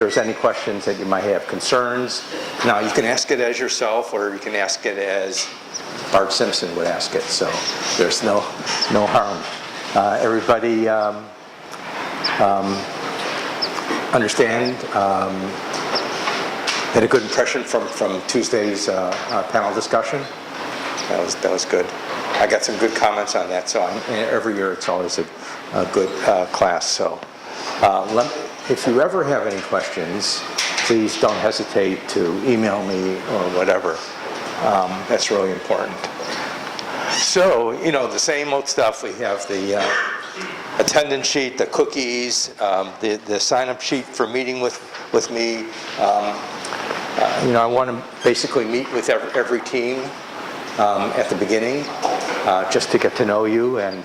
there's any questions that you might have, concerns. Now, you can ask it as yourself, or you can ask it as Bart Simpson would ask it, so there's no harm. Everybody understand, had a good impression from Tuesday's panel discussion. That was good. I got some good comments on that, so every year it's always a good class. So if you ever have any questions, please don't hesitate to email me or whatever. That's really important. So, the same old stuff. We have the attendance sheet, the cookies, the sign-up sheet for meeting with me. I want to basically meet with every team at the beginning, just to get to know you and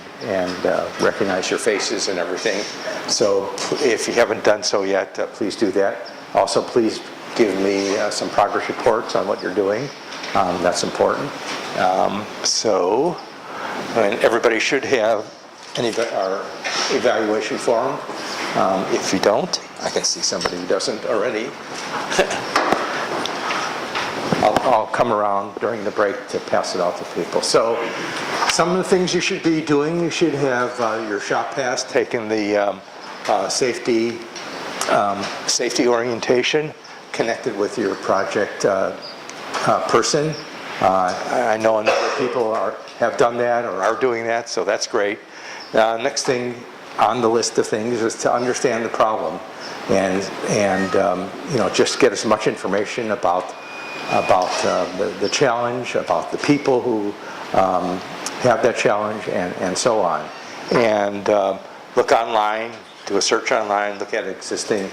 recognize your faces and everything. So if you haven't done so yet, please do that. Also, please give me some progress reports on what you're doing. That's important. And everybody should have our evaluation form. If you don't, I can see somebody who doesn't already. I'll come around during the break to pass it out to people. So some of the things you should be doing, you should have your shop pass, taken the safety orientation, connected with your project person. I know a number of people have done that or are doing that, so that's great. Next thing on the list of things is to understand the problem and just get as much information about the challenge, about the people who have that challenge, and so on. And look online, do a search online, look at existing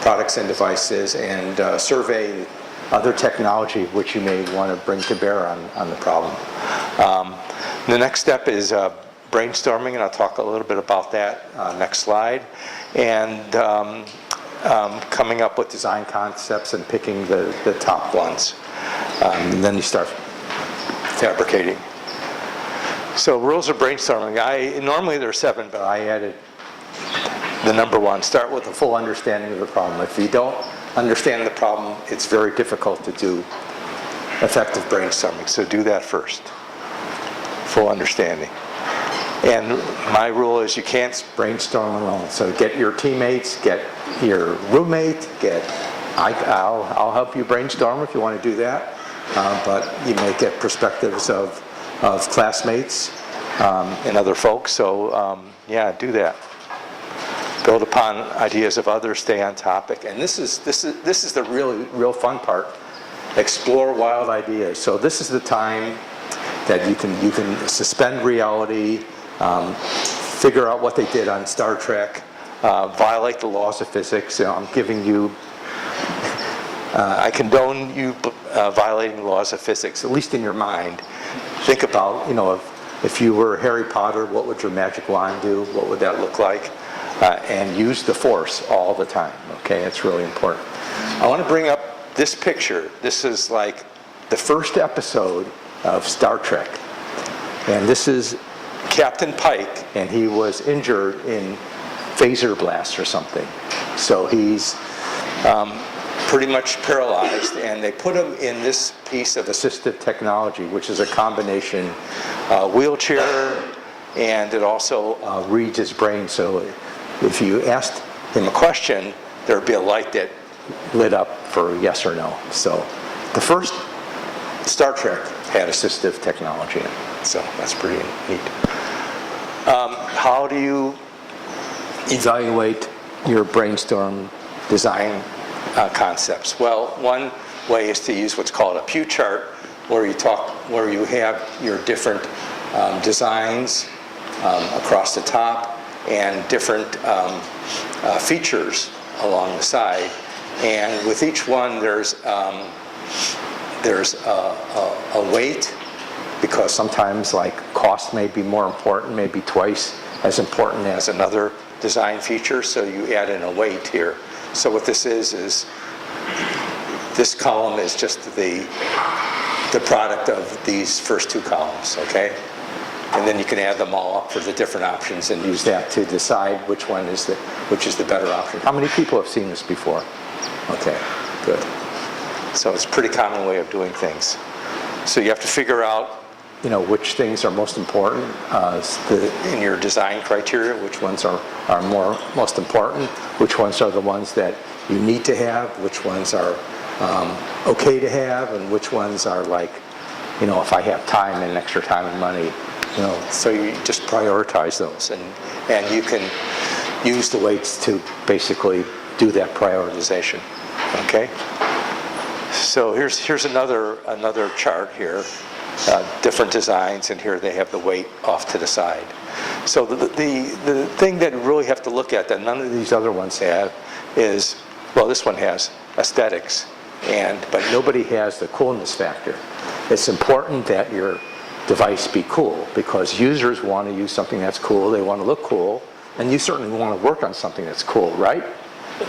products and devices, and survey other technology which you may want to bring to bear on the problem. The next step is brainstorming, and I'll talk a little bit about that next slide. And coming up with design concepts and picking the top ones. And then you start fabricating. So rules of brainstorming. Normally there are 7, but I added the number 1. Start with a full understanding of the problem. If you don't understand the problem, it's very difficult to do effective brainstorming. So do that first. Full understanding. And my rule is you can't brainstorm alone. So get your teammates, get your roommate, I'll help you brainstorm if you want to do that. But you may get perspectives of classmates and other folks. So do that. Build upon ideas of others. Stay on topic. And this is the real fun part. Explore wild ideas. So this is the time that you can suspend reality. Figure out what they did on Star Trek, violate the laws of physics. I'm giving you, I condone you violating the laws of physics, at least in your mind. Think about, if you were Harry Potter, what would your magic wand do? What would that look like? And use the Force all the time, okay? It's really important. I want to bring up this picture. This is like the first episode of Star Trek. And this is Captain Pike, and he was injured in phaser blast or something. So he's pretty much paralyzed, and they put him in this piece of assistive technology, which is a combination wheelchair, and it also reads his brain. So if you asked him a question, there would be a light that lit up for yes or no. So the first Star Trek had assistive technology in it. So that's pretty neat. How do you evaluate your brainstorm design concepts? Well, one way is to use what's called a pew chart, where you have your different designs across the top and different features along the side. And with each one, there's a weight, because sometimes cost may be more important, maybe twice as important as another design feature, so you add in a weight here. So what this is this column is just the product of these first 2 columns, okay? And then you can add them all up for the different options and use that to decide which is the better option. How many people have seen this before? Okay, good. So it's a pretty common way of doing things. So you have to figure out, which things are most important in your design criteria, which ones are most important, which ones are the ones that you need to have, which ones are okay to have, and which ones are like, if I have time and extra time and money, so you just prioritize those, and you can use the weights to basically do that prioritization. Okay. So here's another chart here, different designs, and here they have the weight off to the side. So the thing that you really have to look at that none of these other ones have is, well, this one has aesthetics, but nobody has the coolness factor. It's important that your device be cool because users want to use something that's cool, they want to look cool, and you certainly want to work on something that's cool, right?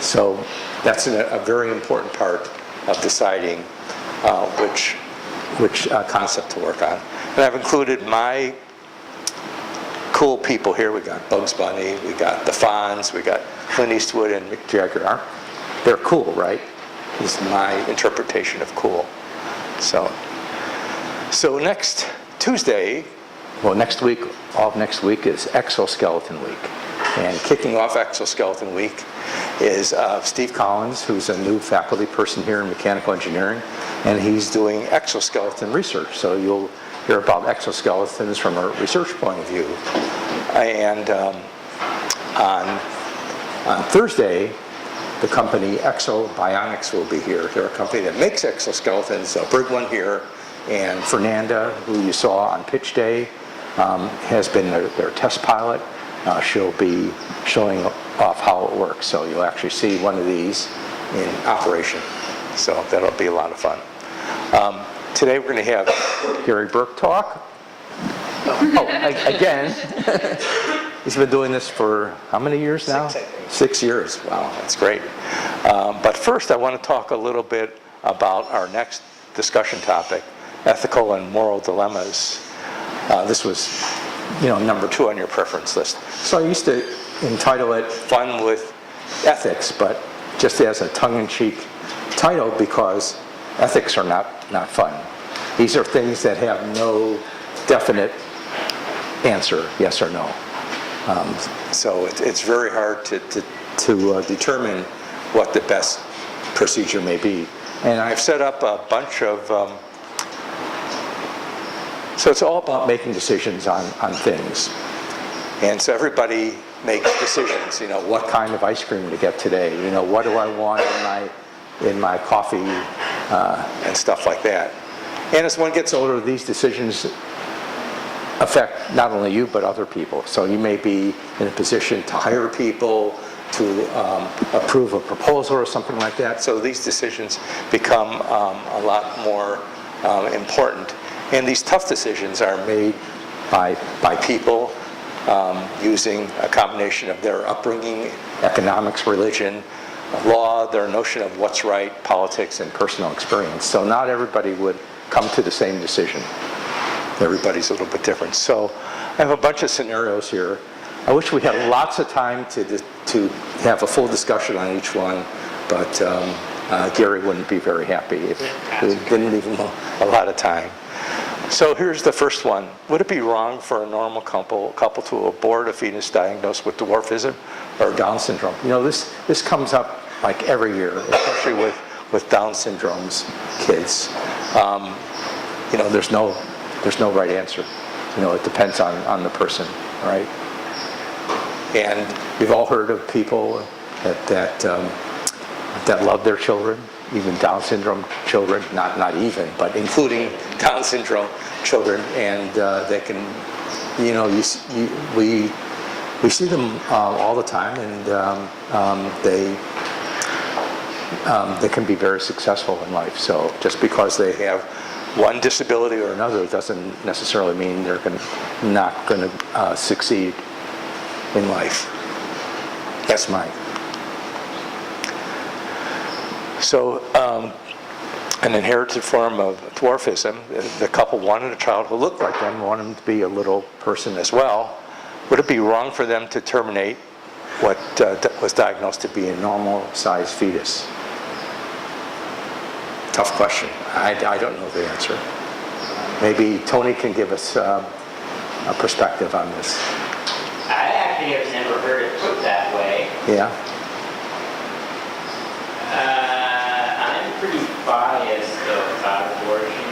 So that's a very important part of deciding which concept to work on. And I've included my cool people here. We got Bugs Bunny, we got the Fonz, we got Clint Eastwood and Mick Jagger. They're cool, right? This is my interpretation of cool. So next Tuesday, next week, all of next week is Exoskeleton Week. And kicking off Exoskeleton Week is Steve Collins, who's a new faculty person here in mechanical engineering, and he's doing exoskeleton research. So you'll hear about exoskeletons from a research point of view. And on Thursday, the company Exobionics will be here. They're a company that makes exoskeletons. I'll bring one here. And Fernanda, who you saw on pitch day, has been their test pilot. She'll be showing off how it works. So you'll actually see one of these in operation. So that'll be a lot of fun. Today we're going to have Gary Burke talk. Again. He's been doing this for how many years now? 6 years. Wow, that's great. But first I want to talk a little bit about our next discussion topic, ethical and moral dilemmas. This was number 2 on your preference list. So I used to entitle it Fun with Ethics, but just as a tongue-in-cheek title because ethics are not fun. These are things that have no definite answer, yes or no. So it's very hard to determine what the best procedure may be. And I've set up a bunch of so it's all about making decisions on things. And so everybody makes decisions, what kind of ice cream to get today, what do I want in my coffee, and stuff like that. And as one gets older, these decisions affect not only you, but other people. So you may be in a position to hire people, to approve a proposal or something like that. So these decisions become a lot more important. And these tough decisions are made by people using a combination of their upbringing, economics, religion, law, their notion of what's right, politics, and personal experience. So not everybody would come to the same decision. Everybody's a little bit different. So I have a bunch of scenarios here. I wish we had lots of time to have a full discussion on each one, but Gary wouldn't be very happy if we didn't leave him a lot of time. So here's the first one. Would it be wrong for a normal couple to abort a fetus diagnosed with dwarfism or Down syndrome? This comes up like every year, especially with Down syndrome's kids. There's no right answer. It depends on the person, right? And we've all heard of people that love their children, even Down syndrome children, not even, but including Down syndrome children, and they can, we see them all the time, and they can be very successful in life. So just because they have one disability or another doesn't necessarily mean they're not going to succeed in life. That's mine. So an inherited form of dwarfism, the couple wanted a child who looked like them, wanted them to be a little person as well. Would it be wrong for them to terminate what was diagnosed to be a normal-sized fetus? tough question. I don't know the answer. Maybe Tony can give us a perspective on this. I actually have never heard it put that way. Yeah? I'm pretty biased though about abortion.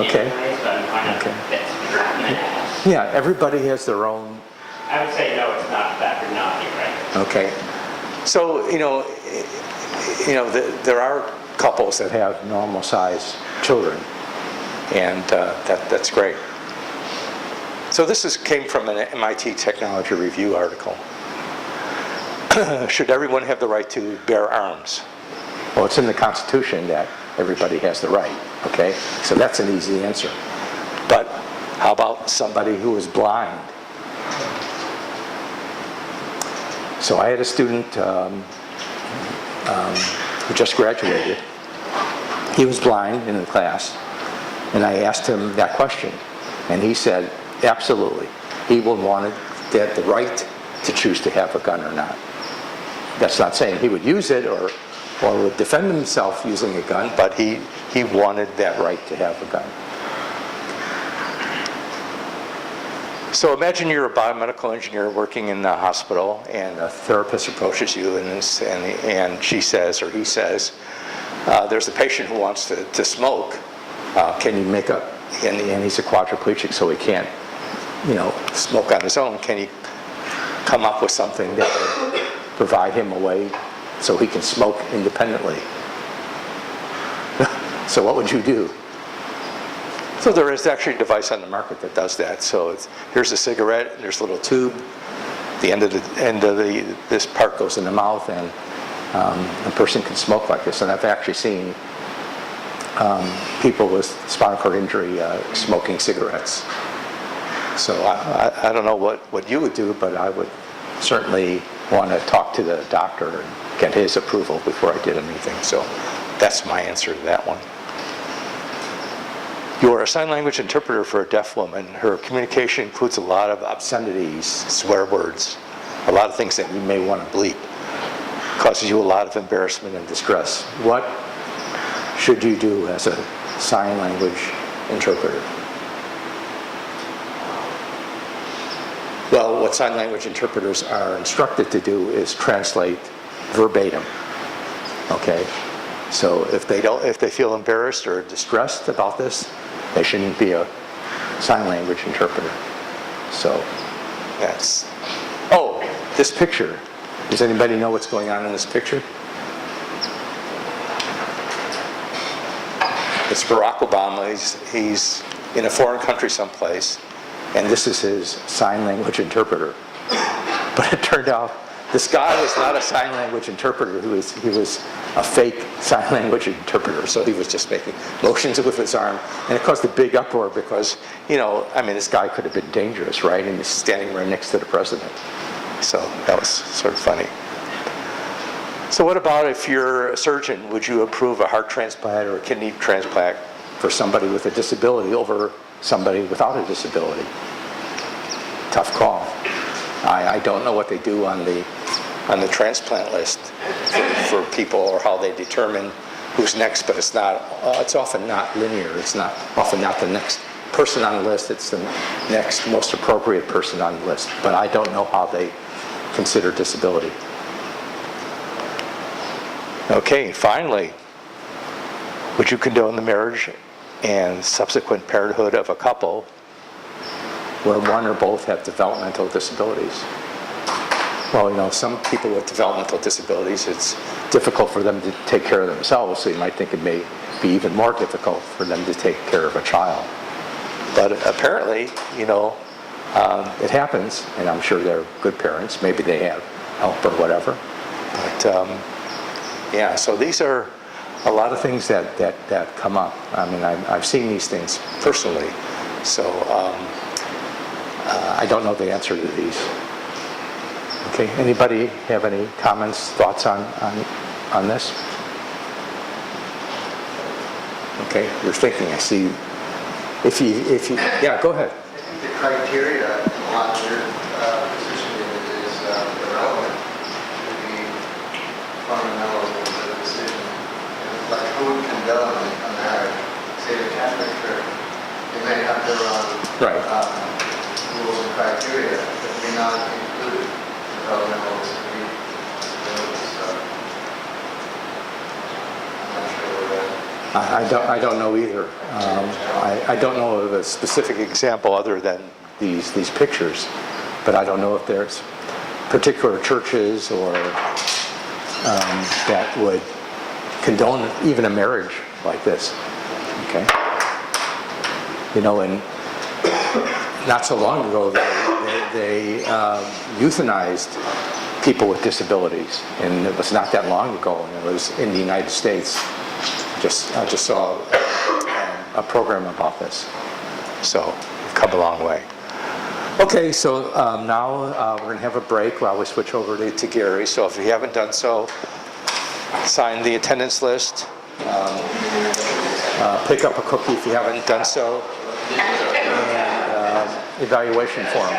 Okay. Anyway, so I'm kind of that's on that. Yeah, everybody has their own. I would say no, it's not that would not be right. Okay. So, there are couples that have normal-sized children, and that's great. So this came from an MIT Technology Review article. Should everyone have the right to bear arms? Well, it's in the Constitution that everybody has the right, okay? So that's an easy answer. But how about somebody who is blind? So I had a student who just graduated. He was blind in the class, and I asked him that question, and he said, absolutely. He would want the right to choose to have a gun or not. That's not saying he would use it or would defend himself using a gun, but he wanted that right to have a gun. So imagine you're a biomedical engineer working in the hospital, and a therapist approaches you, and she says, or he says, there's a patient who wants to smoke. Can you make up, and he's a quadriplegic, so he can't, smoke on his own. Can you come up with something that would provide him a way so he can smoke independently? So what would you do? So there is actually a device on the market that does that. So here's a cigarette, and there's a little tube. The end of this part goes in the mouth, and a person can smoke like this. And I've actually seen people with spinal cord injury smoking cigarettes. So I don't know what you would do, but I would certainly want to talk to the doctor and get his approval before I did anything. So that's my answer to that one. You're a sign language interpreter for a deaf woman. Her communication includes a lot of obscenities, swear words, a lot of things that you may want to bleep. Causes you a lot of embarrassment and distress. What should you do as a sign language interpreter? Well, what sign language interpreters are instructed to do is translate verbatim. Okay? So if they feel embarrassed or distressed about this, they shouldn't be a sign language interpreter. So that's, this picture. Does anybody know what's going on in this picture? It's Barack Obama. He's in a foreign country someplace, and this is his sign language interpreter. But it turned out this guy was not a sign language interpreter. He was a fake sign language interpreter. So he was just making motions with his arm. And it caused a big uproar because, this guy could have been dangerous, right? And he's standing right next to the president. So that was sort of funny. So what about if you're a surgeon? Would you approve a heart transplant or a kidney transplant for somebody with a disability over somebody without a disability? Tough call. I don't know what they do on the transplant list for people, or how they determine who's next, but it's often not linear. It's often not the next person on the list. It's the next most appropriate person on the list. But I don't know how they consider disability. Okay, finally, would you condone the marriage and subsequent parenthood of a couple where one or both have developmental disabilities? Well, some people with developmental disabilities, it's difficult for them to take care of themselves, so you might think it may be even more difficult for them to take care of a child. But apparently, it happens, and I'm sure they're good parents. Maybe they have help or whatever. But so these are a lot of things that come up. I've seen these things personally, so I don't know the answer to these. Okay, anybody have any comments, thoughts on this? Okay, you're thinking, I see. If you, yeah, go ahead. I think the criteria on your position is irrelevant to the fundamentals of the decision. Like who can condone a marriage. Say the Catholic Church, they may have their own Right. rules and criteria that may not include developmental disabilities. So I'm not sure where that. I don't know either. I don't know of a specific example other than these pictures, but I don't know if there's particular churches or that would condone even a marriage like this. Okay. You know, and not so long ago they euthanized people with disabilities, and it was not that long ago, and it was in the United States. I just saw a program about this. So we've come a long way. Okay, so now we're going to have a break while we switch over to Gary. So if you haven't done so, sign the attendance list. Pick up a cookie if you haven't done so. And evaluation form.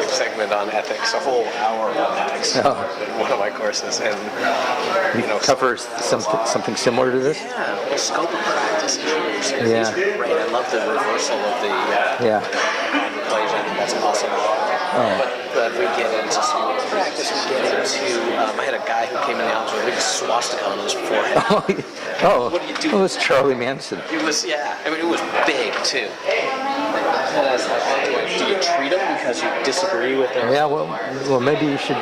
Segment on ethics, a whole hour on ethics. Oh. One of my courses, and Covers something similar to this? yeah, well, scope of practice issues. Yeah. Right. I love the reversal of the Yeah. equation. That's awesome. But we get into scope of practice. We get into. I had a guy who came in the office with a big swastika on his forehead. Oh, What do you do? it was Charlie Manson. It was, yeah. I mean, it was big too. And I was like, do you treat them because you disagree with their? Yeah, well, maybe you should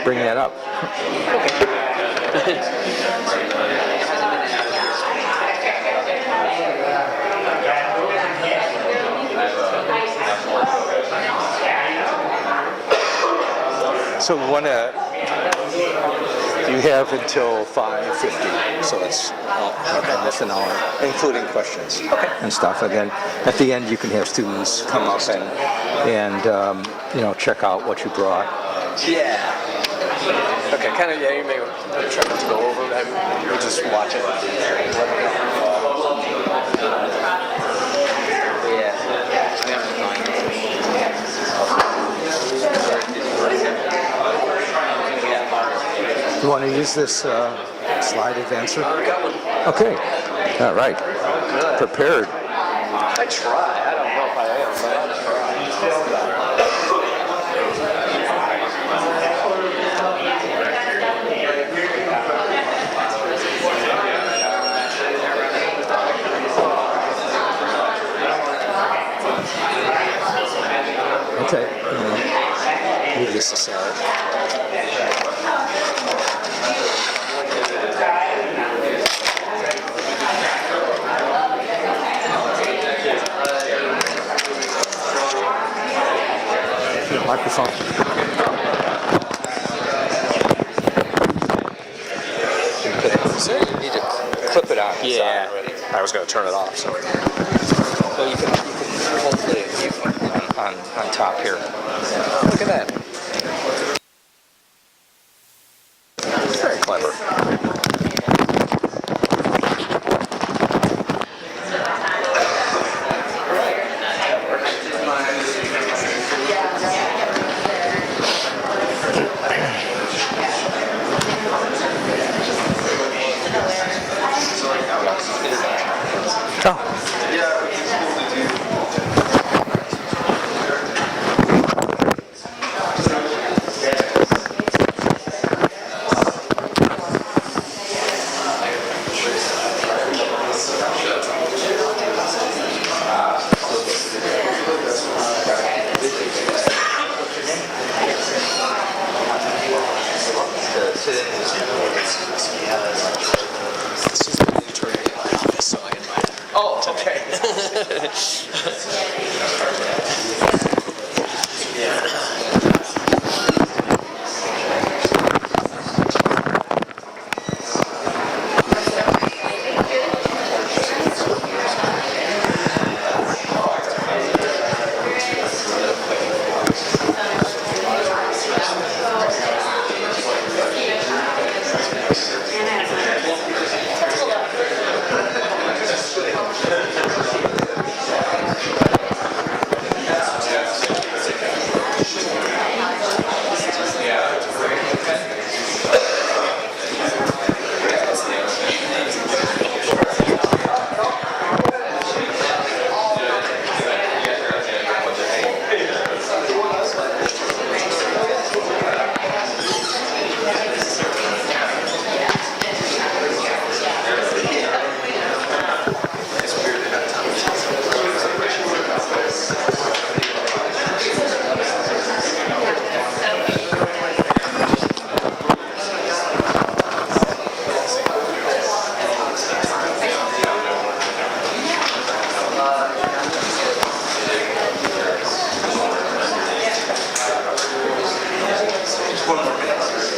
bring that up. So we want to. You have until 5:50, so it's almost an hour, including questions and stuff. And then at the end, you can have students come up and check out what you brought. Yeah. Okay, kind of, yeah, you may try not to go over that. We'll just watch it. You want to use this slide advancer? Okay. All right. Prepared. I try. I don't know if I am, but I'll try. Okay. Move this aside. Microphone. You need to clip it on. Yeah. I was going to turn it off, so. Well, you can hold the on top here. Look at that. Very clever.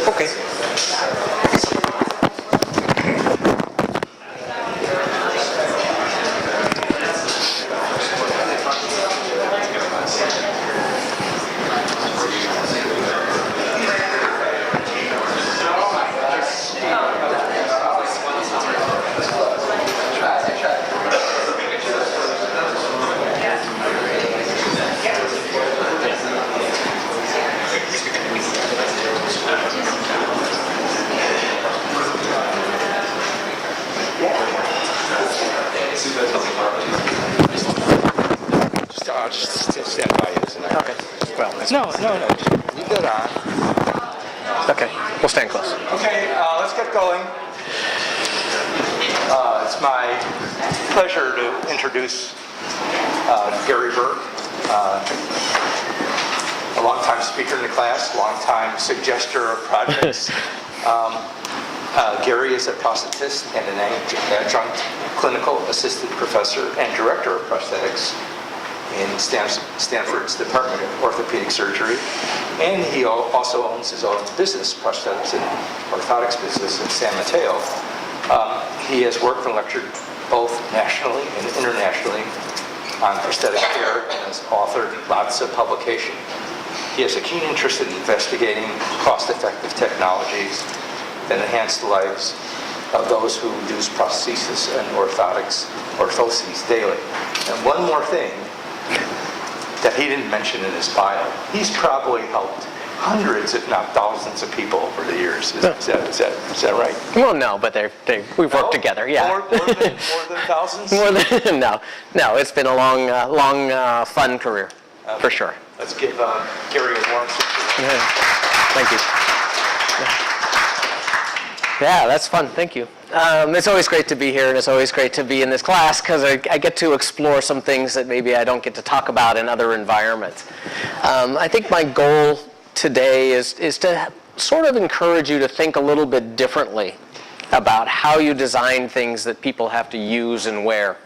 Okay. Just stand by you tonight. Okay. Well, No. Leave that on. okay. We'll stand close. Okay, let's get going. It's my pleasure to introduce Gary Burke, a longtime speaker in the class, longtime suggester of projects. Gary is a prosthetist and an adjunct clinical assistant professor and director of prosthetics in Stanford's Department of Orthopedic Surgery. And he also owns his own business, prosthetics and orthotics business in San Mateo. He has worked and lectured both nationally and internationally on prosthetic care and has authored lots of publications. He has a keen interest in investigating cost-effective technologies that enhance the lives of those who use prosthesis and orthoses daily. And one more thing that he didn't mention in his bio, he's probably helped hundreds, if not thousands, of people over the years. Is that right? Well, no, but we've worked together. Yeah. More than thousands? More than no. It's been a long, fun career, for sure. Let's give Gary a warm support. Thank you. Yeah, that's fun. Thank you. It's always great to be here, and it's always great to be in this class because I get to explore some things that maybe I don't get to talk about in other environments. I think my goal today is to sort of encourage you to think a little bit differently about how you design things that people have to use and wear,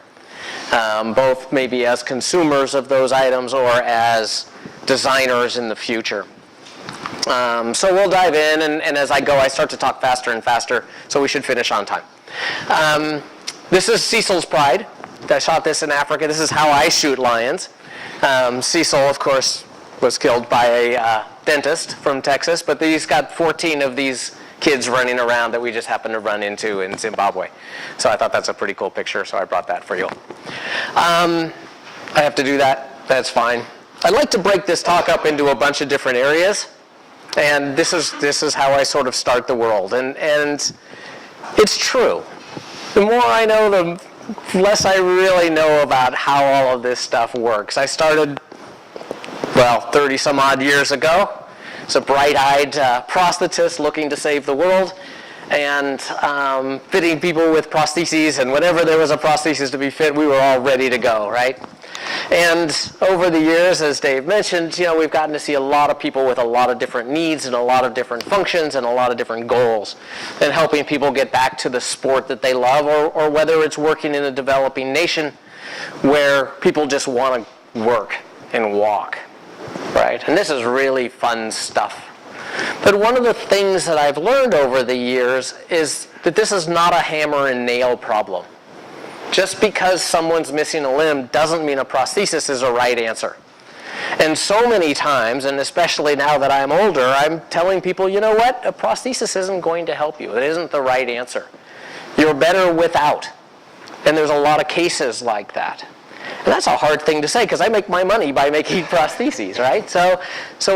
both maybe as consumers of those items or as designers in the future. So we'll dive in, and as I go, I start to talk faster and faster, so we should finish on time. This is Cecil's Pride. I shot this in Africa. This is how I shoot lions. Cecil, of course, was killed by a dentist from Texas, but he's got 14 of these kids running around that we just happened to run into in Zimbabwe. So I thought that's a pretty cool picture, so I brought that for you. I have to do that. That's fine. I'd like to break this talk up into a bunch of different areas. And this is how I sort of start the world. And it's true. The more I know, the less I really know about how all of this stuff works. I started, 30 some odd years ago. As a bright-eyed prosthetist looking to save the world and fitting people with prostheses. And whenever there was a prosthesis to be fit, we were all ready to go, right? And over the years, as Dave mentioned, we've gotten to see a lot of people with a lot of different needs and a lot of different functions and a lot of different goals, and helping people get back to the sport that they love, or whether it's working in a developing nation where people just want to work and walk, right? And this is really fun stuff. But one of the things that I've learned over the years is that this is not a hammer and nail problem. Just because someone's missing a limb doesn't mean a prosthesis is a right answer. And so many times, and especially now that I'm older, I'm telling people, you know what? A prosthesis isn't going to help you. It isn't the right answer. You're better without. And there's a lot of cases like that. And that's a hard thing to say because I make my money by making prostheses, right? So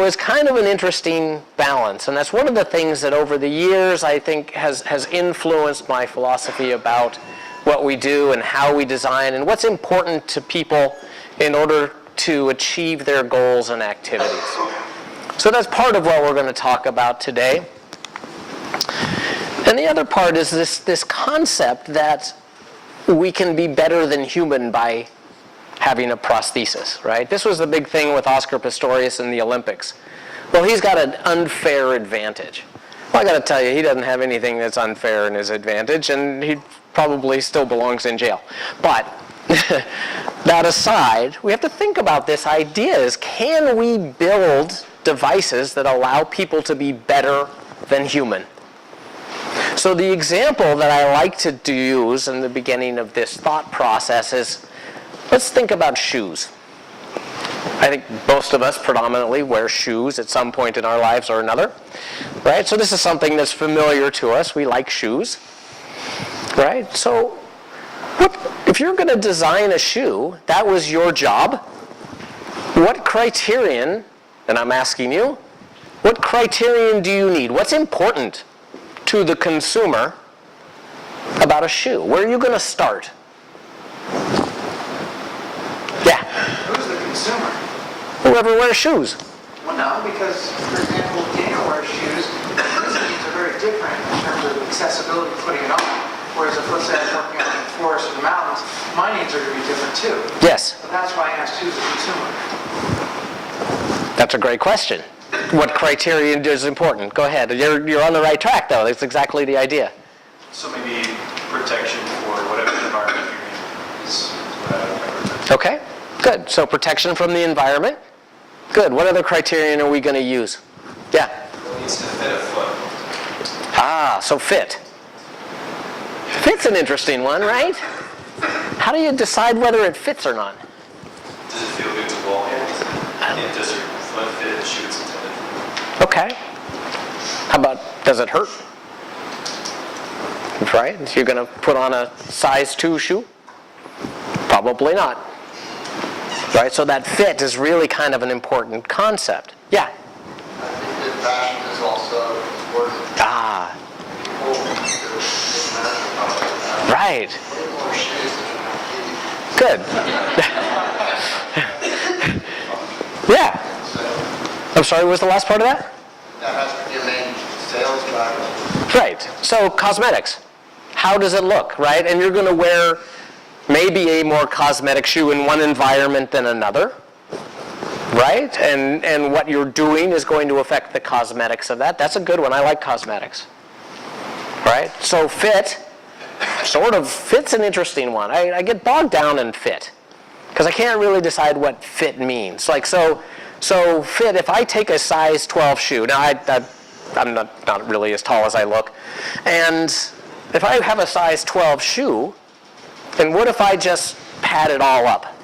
it's kind of an interesting balance. And that's one of the things that over the years I think has influenced my philosophy about what we do and how we design and what's important to people in order to achieve their goals and activities. So that's part of what we're going to talk about today. And the other part is this concept that we can be better than human by having a prosthesis, right? This was the big thing with Oscar Pistorius in the Olympics. Well, he's got an unfair advantage. Well, I got to tell you, he doesn't have anything that's unfair in his advantage, and he probably still belongs in jail. But that aside, we have to think about this idea is, can we build devices that allow people to be better than human? So the example that I like to use in the beginning of this thought process is, let's think about shoes. I think most of us predominantly wear shoes at some point in our lives or another, right? So this is something that's familiar to us. We like shoes, right? So if you're going to design a shoe, that was your job. What criterion, and I'm asking you, what criterion do you need? What's important to the consumer about a shoe? Where are you going to start? Yeah. Who's the consumer? Whoever wears shoes. Well, no, because, for example, Daniel wears shoes. His needs are very different in terms of accessibility, putting it on. Whereas if, let's say, I'm working out in the forest or the mountains, my needs are going to be different too. Yes. So that's why I asked who's the consumer. That's a great question. What criterion is important? Go ahead. You're on the right track, though. That's exactly the idea. So maybe protection for whatever environment you're in is what I would recommend. Okay, good. So protection from the environment. Good. What other criterion are we going to use? Yeah. It needs to fit a foot. Ah, so fit. Fit's an interesting one, right? How do you decide whether it fits or not? Does it feel good to walk in? And does your foot fit the shoe it's intended for? Okay. How about, does it hurt? Right? You're going to put on a size 2 shoe? Probably not. Right? So that fit is really kind of an important concept. Yeah. I think that fashion is also important. Ah, People to make fashion about that. right. Way more shoes than kids. Yeah. So I'm sorry, what was the last part of that? that has to be a main sales driver. Right. So cosmetics. How does it look, right? And you're going to wear maybe a more cosmetic shoe in one environment than another, right? And what you're doing is going to affect the cosmetics of that. That's a good one. I like cosmetics, right? So fit, sort of, fit's an interesting one. I get bogged down in fit because I can't really decide what fit means. Like, so fit, if I take a size 12 shoe, now I'm not really as tall as I look, and if I have a size 12 shoe, then what if I just pad it all up,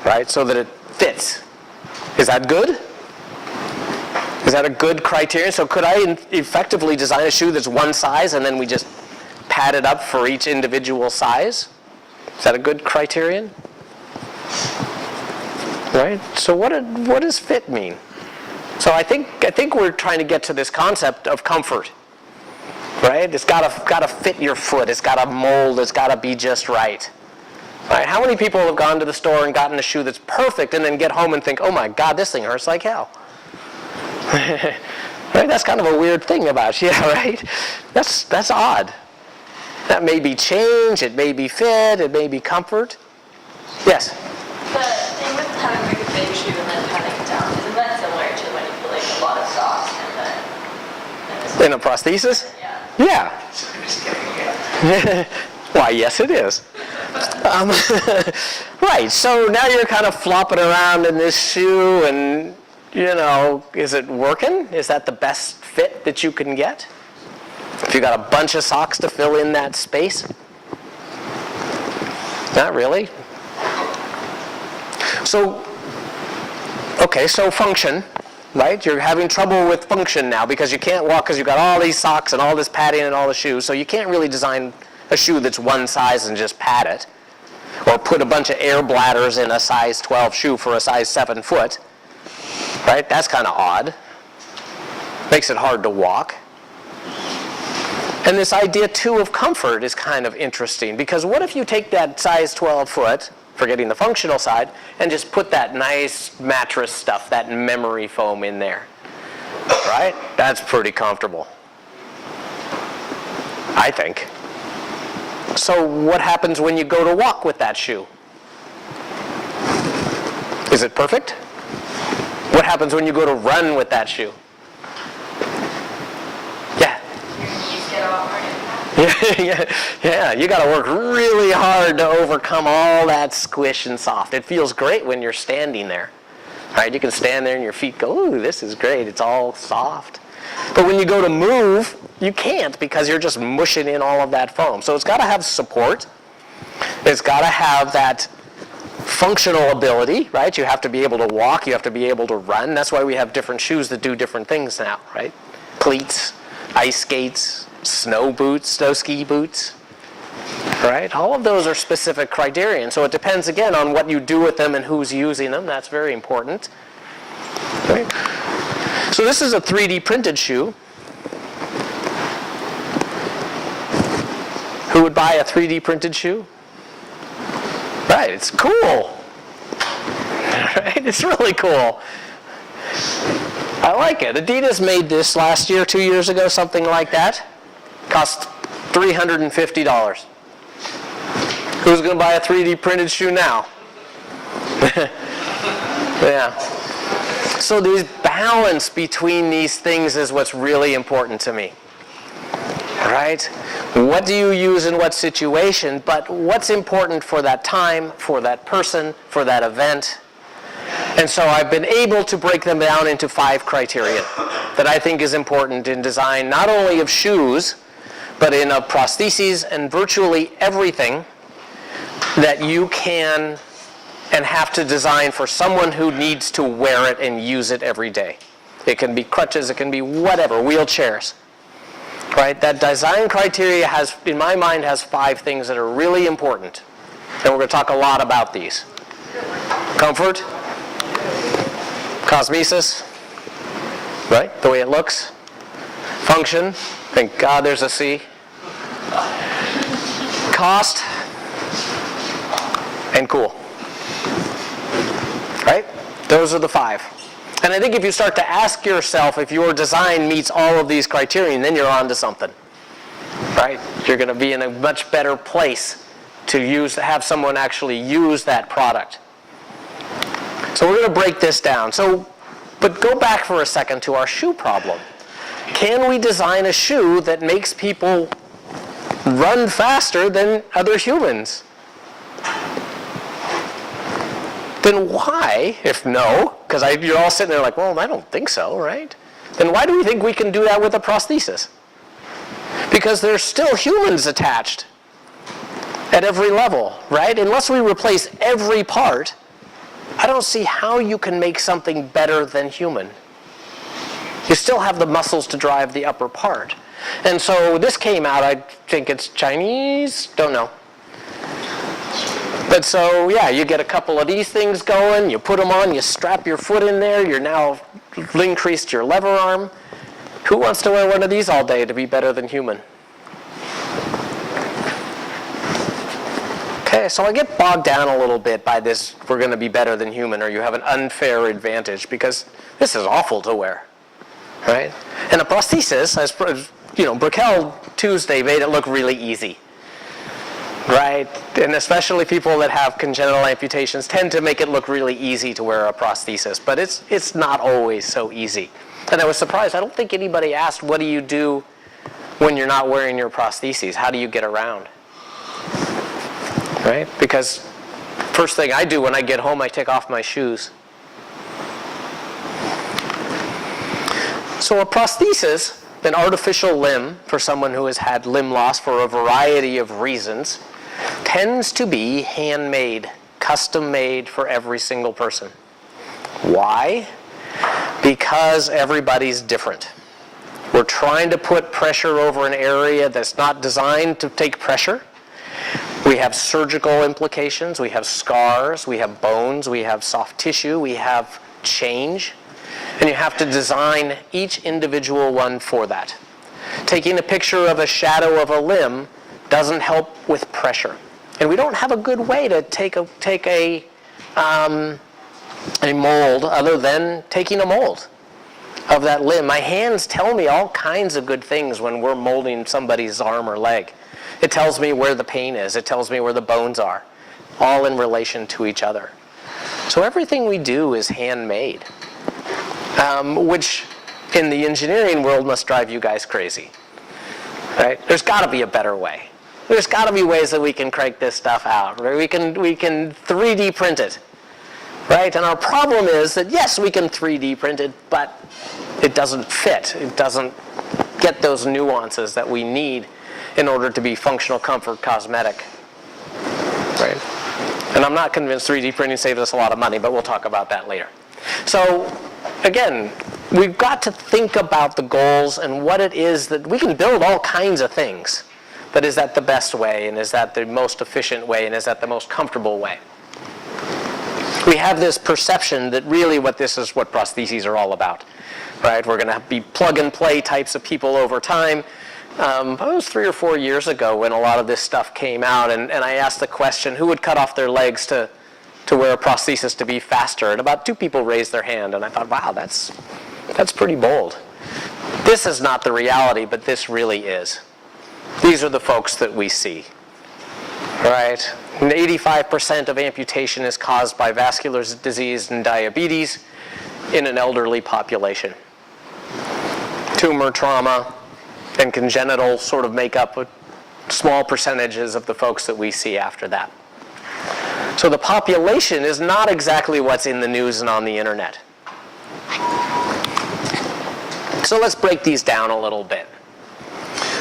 right, so that it fits? Is that good? Is that a good criterion? So could I effectively design a shoe that's one size and then we just pad it up for each individual size? Is that a good criterion? Right? So what does fit mean? So I think we're trying to get to this concept of comfort. Right? It's got to fit your foot. It's got to mold. It's got to be just right. Right? How many people have gone to the store and gotten a shoe that's perfect and then get home and think, oh my God, this thing hurts like hell? Right? That's kind of a weird thing about you, right? That's odd. That may be change. It may be fit. It may be comfort. Yes? The thing with having like a big shoe and then patting it down, isn't that similar to when you put like a lot of socks and then In a prosthesis? yeah. Yeah. Why, yes, it is. Right, so now you're kind of flopping around in this shoe and, is it working? Is that the best fit that you can get? If you got a bunch of socks to fill in that space? Not really. So function, right? You're having trouble with function now because you can't walk because you've got all these socks and all this padding and all the shoes. So you can't really design a shoe that's one size and just pad it. Or put a bunch of air bladders in a size 12 shoe for a size 7 foot. Right? That's kind of odd. Makes it hard to walk. And this idea, too, of comfort is kind of interesting because what if you take that size 12 foot, forgetting the functional side, and just put that nice mattress stuff, that memory foam in there? Right? That's pretty comfortable, I think. So what happens when you go to walk with that shoe? Is it perfect? What happens when you go to run with that shoe? Yeah. Your knees get a lot more impact. Yeah, you got to work really hard to overcome all that squish and soft. It feels great when you're standing there. Right? You can stand there and your feet go, ooh, this is great. It's all soft. But when you go to move, you can't because you're just mushing in all of that foam. So it's got to have support. It's got to have that functional ability, right? You have to be able to walk. You have to be able to run. That's why we have different shoes that do different things now, right? Cleats, ice skates, snow boots, snow ski boots, right? All of those are specific criterion. So it depends, again, on what you do with them and who's using them. That's very important. Right? So this is a 3D printed shoe. Who would buy a 3D printed shoe? Right, it's cool. Right? It's really cool. I like it. Adidas made this last year, 2 years ago, something like that. Cost $350. Who's going to buy a 3D printed shoe now? Yeah. So the balance between these things is what's really important to me. Right? What do you use in what situation, but what's important for that time, for that person, for that event. And so I've been able to break them down into 5 criteria that I think is important in design, not only of shoes, but in prostheses and virtually everything that you can and have to design for someone who needs to wear it and use it every day. It can be crutches, it can be whatever, wheelchairs. Right? That design criteria has, in my mind, has 5 things that are really important. And we're going to talk a lot about these. Comfort, cosmesis, right? The way it looks. Function, thank God there's a C. Cost, and cool. Right? Those are the 5. And I think if you start to ask yourself if your design meets all of these criteria, then you're on to something. Right? You're going to be in a much better place to have someone actually use that product. So we're going to break this down. But go back for a second to our shoe problem. Can we design a shoe that makes people run faster than other humans? Then why, if no, because you're all sitting there like, well, I don't think so, right? Then why do we think we can do that with a prosthesis? Because there's still humans attached at every level, right? Unless we replace every part, I don't see how you can make something better than human. You still have the muscles to drive the upper part. And so this came out, I think it's Chinese, don't know. But so, yeah, you get a couple of these things going, you put them on, you strap your foot in there, you're now increased your lever arm. Who wants to wear one of these all day to be better than human? Okay, so I get bogged down a little bit by this, we're going to be better than human, or you have an unfair advantage, because this is awful to wear, right? And a prosthesis, as Brickell Tuesday made it look really easy. Right? And especially people that have congenital amputations tend to make it look really easy to wear a prosthesis, but it's not always so easy. And I was surprised. I don't think anybody asked, what do you do when you're not wearing your prostheses? How do you get around? Right? Because first thing I do when I get home, I take off my shoes. So a prosthesis, an artificial limb for someone who has had limb loss for a variety of reasons, tends to be handmade, custom made for every single person. Why? Because everybody's different. We're trying to put pressure over an area that's not designed to take pressure. We have surgical implications, we have scars, we have bones, we have soft tissue, we have change. And you have to design each individual one for that. Taking a picture of a shadow of a limb doesn't help with pressure. And we don't have a good way to take a mold other than taking a mold of that limb. My hands tell me all kinds of good things when we're molding somebody's arm or leg. It tells me where the pain is. It tells me where the bones are, all in relation to each other. So everything we do is handmade, which in the engineering world must drive you guys crazy, right? There's got to be a better way. There's got to be ways that we can crank this stuff out, right? We can 3D print it, right? And our problem is that, yes, we can 3D print it, but it doesn't fit. It doesn't get those nuances that we need in order to be functional comfort cosmetic, right? And I'm not convinced 3D printing saves us a lot of money, but we'll talk about that later. So, again, we've got to think about the goals and what it is that we can build all kinds of things, but is that the best way, and is that the most efficient way, and is that the most comfortable way? We have this perception that really this is what prostheses are all about, right? We're going to be plug-and-play types of people over time. It was 3 or 4 years ago when a lot of this stuff came out, and I asked the question, who would cut off their legs to wear a prosthesis to be faster? And about 2 people raised their hand, and I thought, wow, that's pretty bold. This is not the reality, but this really is. These are the folks that we see, right? 85% of amputation is caused by vascular disease and diabetes in an elderly population. Tumor, trauma, and congenital sort of make up small percentages of the folks that we see after that. So the population is not exactly what's in the news and on the internet. So let's break these down a little bit.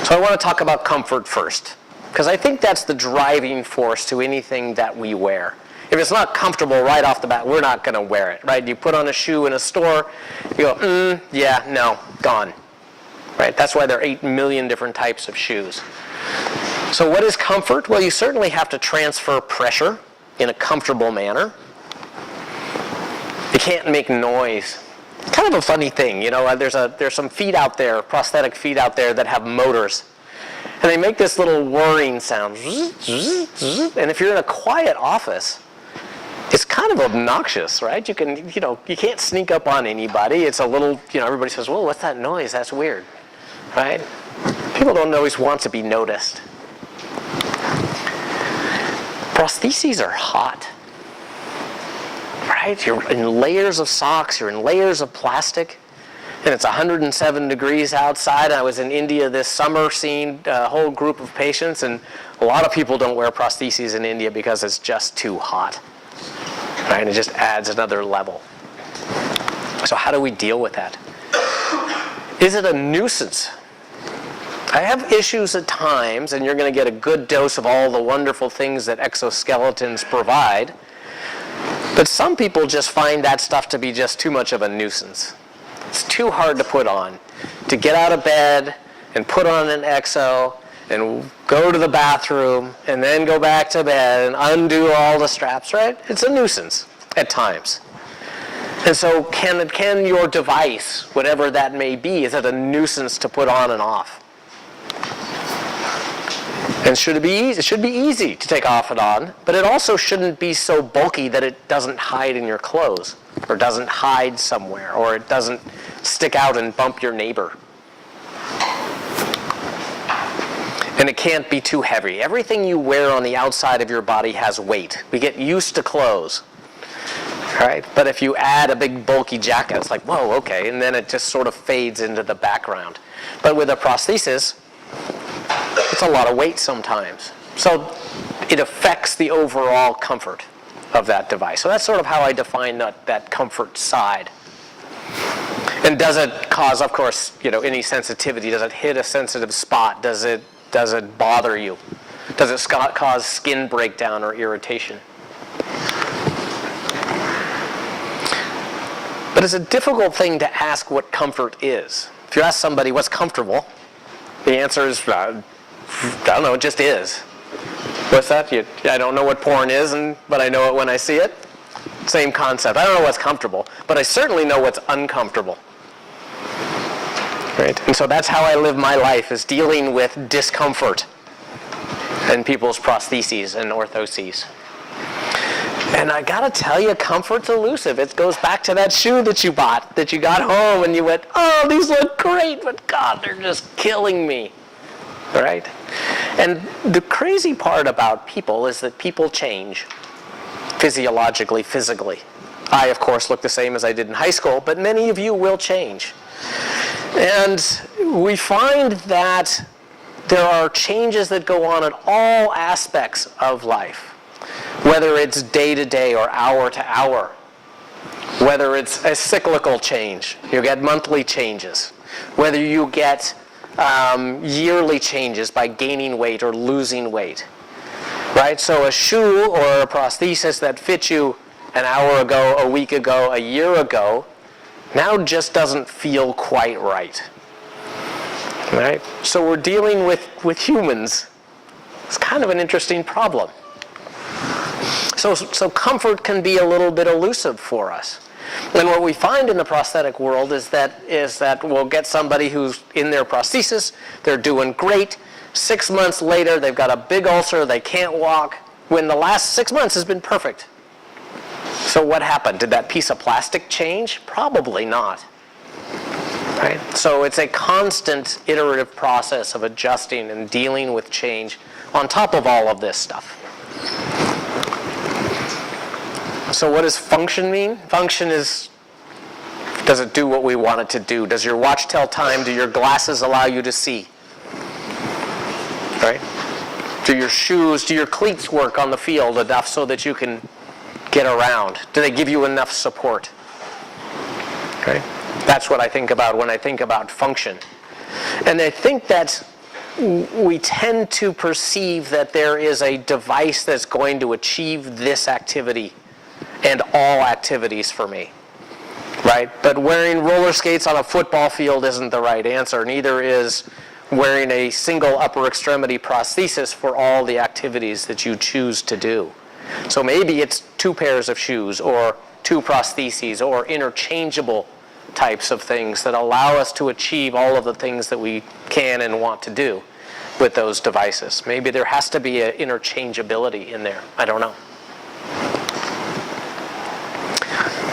So I want to talk about comfort first, because I think that's the driving force to anything that we wear. If it's not comfortable right off the bat, we're not going to wear it, right? You put on a shoe in a store, you go, yeah, no, gone. Right? That's why there are 8 million different types of shoes. So what is comfort? Well, you certainly have to transfer pressure in a comfortable manner. You can't make noise. It's kind of a funny thing, you know, there's some feet out there, prosthetic feet out there that have motors. And they make this little whirring sound. And if you're in a quiet office, it's kind of obnoxious, right? You can't sneak up on anybody. It's a little, everybody says, whoa, what's that noise? That's weird, right? People don't always want to be noticed. Prostheses are hot, right? You're in layers of socks, you're in layers of plastic, and it's 107 degrees outside. I was in India this summer seeing a whole group of patients, and a lot of people don't wear prostheses in India because it's just too hot, right? And it just adds another level. So how do we deal with that? Is it a nuisance? I have issues at times, and you're going to get a good dose of all the wonderful things that exoskeletons provide, but some people just find that stuff to be just too much of a nuisance. It's too hard to put on. To get out of bed and put on an exo and go to the bathroom and then go back to bed and undo all the straps, right? It's a nuisance at times. And so can your device, whatever that may be, is it a nuisance to put on and off? And should it be easy? It should be easy to take off and on, but it also shouldn't be so bulky that it doesn't hide in your clothes, or doesn't hide somewhere, or it doesn't stick out and bump your neighbor. And it can't be too heavy. Everything you wear on the outside of your body has weight. We get used to clothes, right? But if you add a big bulky jacket, it's like, whoa, okay, and then it just sort of fades into the background. But with a prosthesis, it's a lot of weight sometimes. So it affects the overall comfort of that device. So that's sort of how I define that comfort side. And does it cause, of course, any sensitivity? Does it hit a sensitive spot? Does it bother you? Does it cause skin breakdown or irritation? But it's a difficult thing to ask what comfort is. If you ask somebody what's comfortable, the answer is, I don't know, it just is. What's that? I don't know what porn is, but I know it when I see it. Same concept. I don't know what's comfortable, but I certainly know what's uncomfortable. Right? And so that's how I live my life, is dealing with discomfort in people's prostheses and orthoses. And I gotta tell you, comfort's elusive. It goes back to that shoe that you bought, that you got home and you went, oh, these look great, but God, they're just killing me. Right? And the crazy part about people is that people change physiologically, physically. I, of course, look the same as I did in high school, but many of you will change. And we find that there are changes that go on at all aspects of life, whether it's day to day or hour to hour, whether it's a cyclical change, you get monthly changes, whether you get yearly changes by gaining weight or losing weight, right? So a shoe or a prosthesis that fit you an hour ago, a week ago, a year ago, now just doesn't feel quite right. Right? So we're dealing with humans. It's kind of an interesting problem. So comfort can be a little bit elusive for us. And what we find in the prosthetic world is that we'll get somebody who's in their prosthesis, they're doing great. 6 months later, they've got a big ulcer, they can't walk, when the last 6 months has been perfect. So what happened? Did that piece of plastic change? Probably not. Right? So it's a constant iterative process of adjusting and dealing with change on top of all of this stuff. So what does function mean? Function is, does it do what we want it to do? Does your watch tell time? Do your glasses allow you to see? Right? Do your shoes, do your cleats work on the field enough so that you can get around? Do they give you enough support? Okay? That's what I think about when I think about function. And I think that we tend to perceive that there is a device that's going to achieve this activity and all activities for me, right? But wearing roller skates on a football field isn't the right answer. Neither is wearing a single upper extremity prosthesis for all the activities that you choose to do. So maybe it's 2 pairs of shoes or 2 prostheses or interchangeable types of things that allow us to achieve all of the things that we can and want to do with those devices. Maybe there has to be an interchangeability in there. I don't know.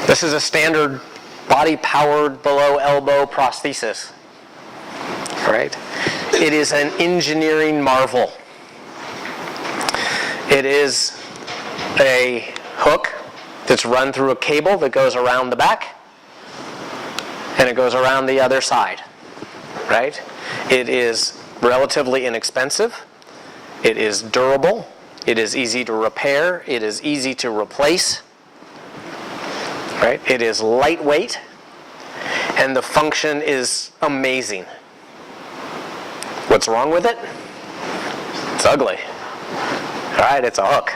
This is a standard body-powered below elbow prosthesis. Right? It is an engineering marvel. It is a hook that's run through a cable that goes around the back and it goes around the other side. Right? It is relatively inexpensive. It is durable. It is easy to repair. It is easy to replace. Right? It is lightweight, and the function is amazing. What's wrong with it? It's ugly. All right, it's a hook,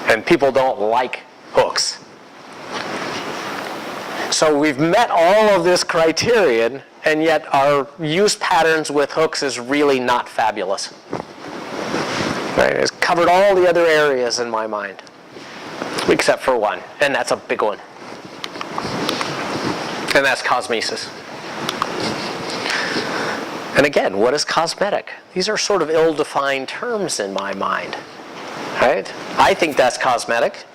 and people don't like hooks. So we've met all of this criterion, and yet our use patterns with hooks is really not fabulous. Right? It's covered all the other areas in my mind, except for one, and that's a big one. And that's cosmesis. And again, what is cosmetic? These are sort of ill-defined terms in my mind. Right? I think that's cosmetic.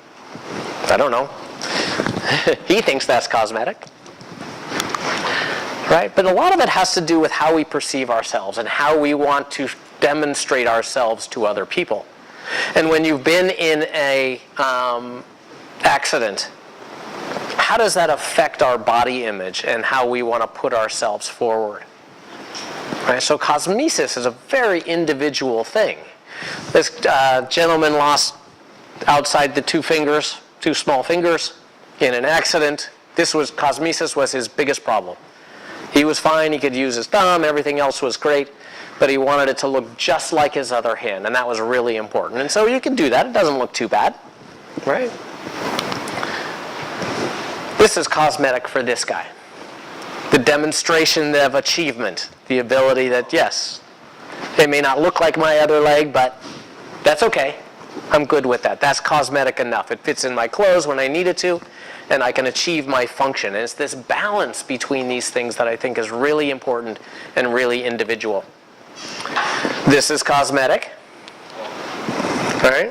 I don't know. He thinks that's cosmetic. Right? But a lot of it has to do with how we perceive ourselves and how we want to demonstrate ourselves to other people. And when you've been in a accident, how does that affect our body image and how we want to put ourselves forward? Right? So cosmesis is a very individual thing. This gentleman lost outside the 2 fingers, 2 small fingers, in an accident. Cosmesis was his biggest problem. He was fine, he could use his thumb, everything else was great, but he wanted it to look just like his other hand, and that was really important. And so you can do that, it doesn't look too bad, right? This is cosmetic for this guy. The demonstration of achievement, the ability that, yes, it may not look like my other leg, but that's okay. I'm good with that. That's cosmetic enough. It fits in my clothes when I need it to, and I can achieve my function. And it's this balance between these things that I think is really important and really individual. This is cosmetic. All right?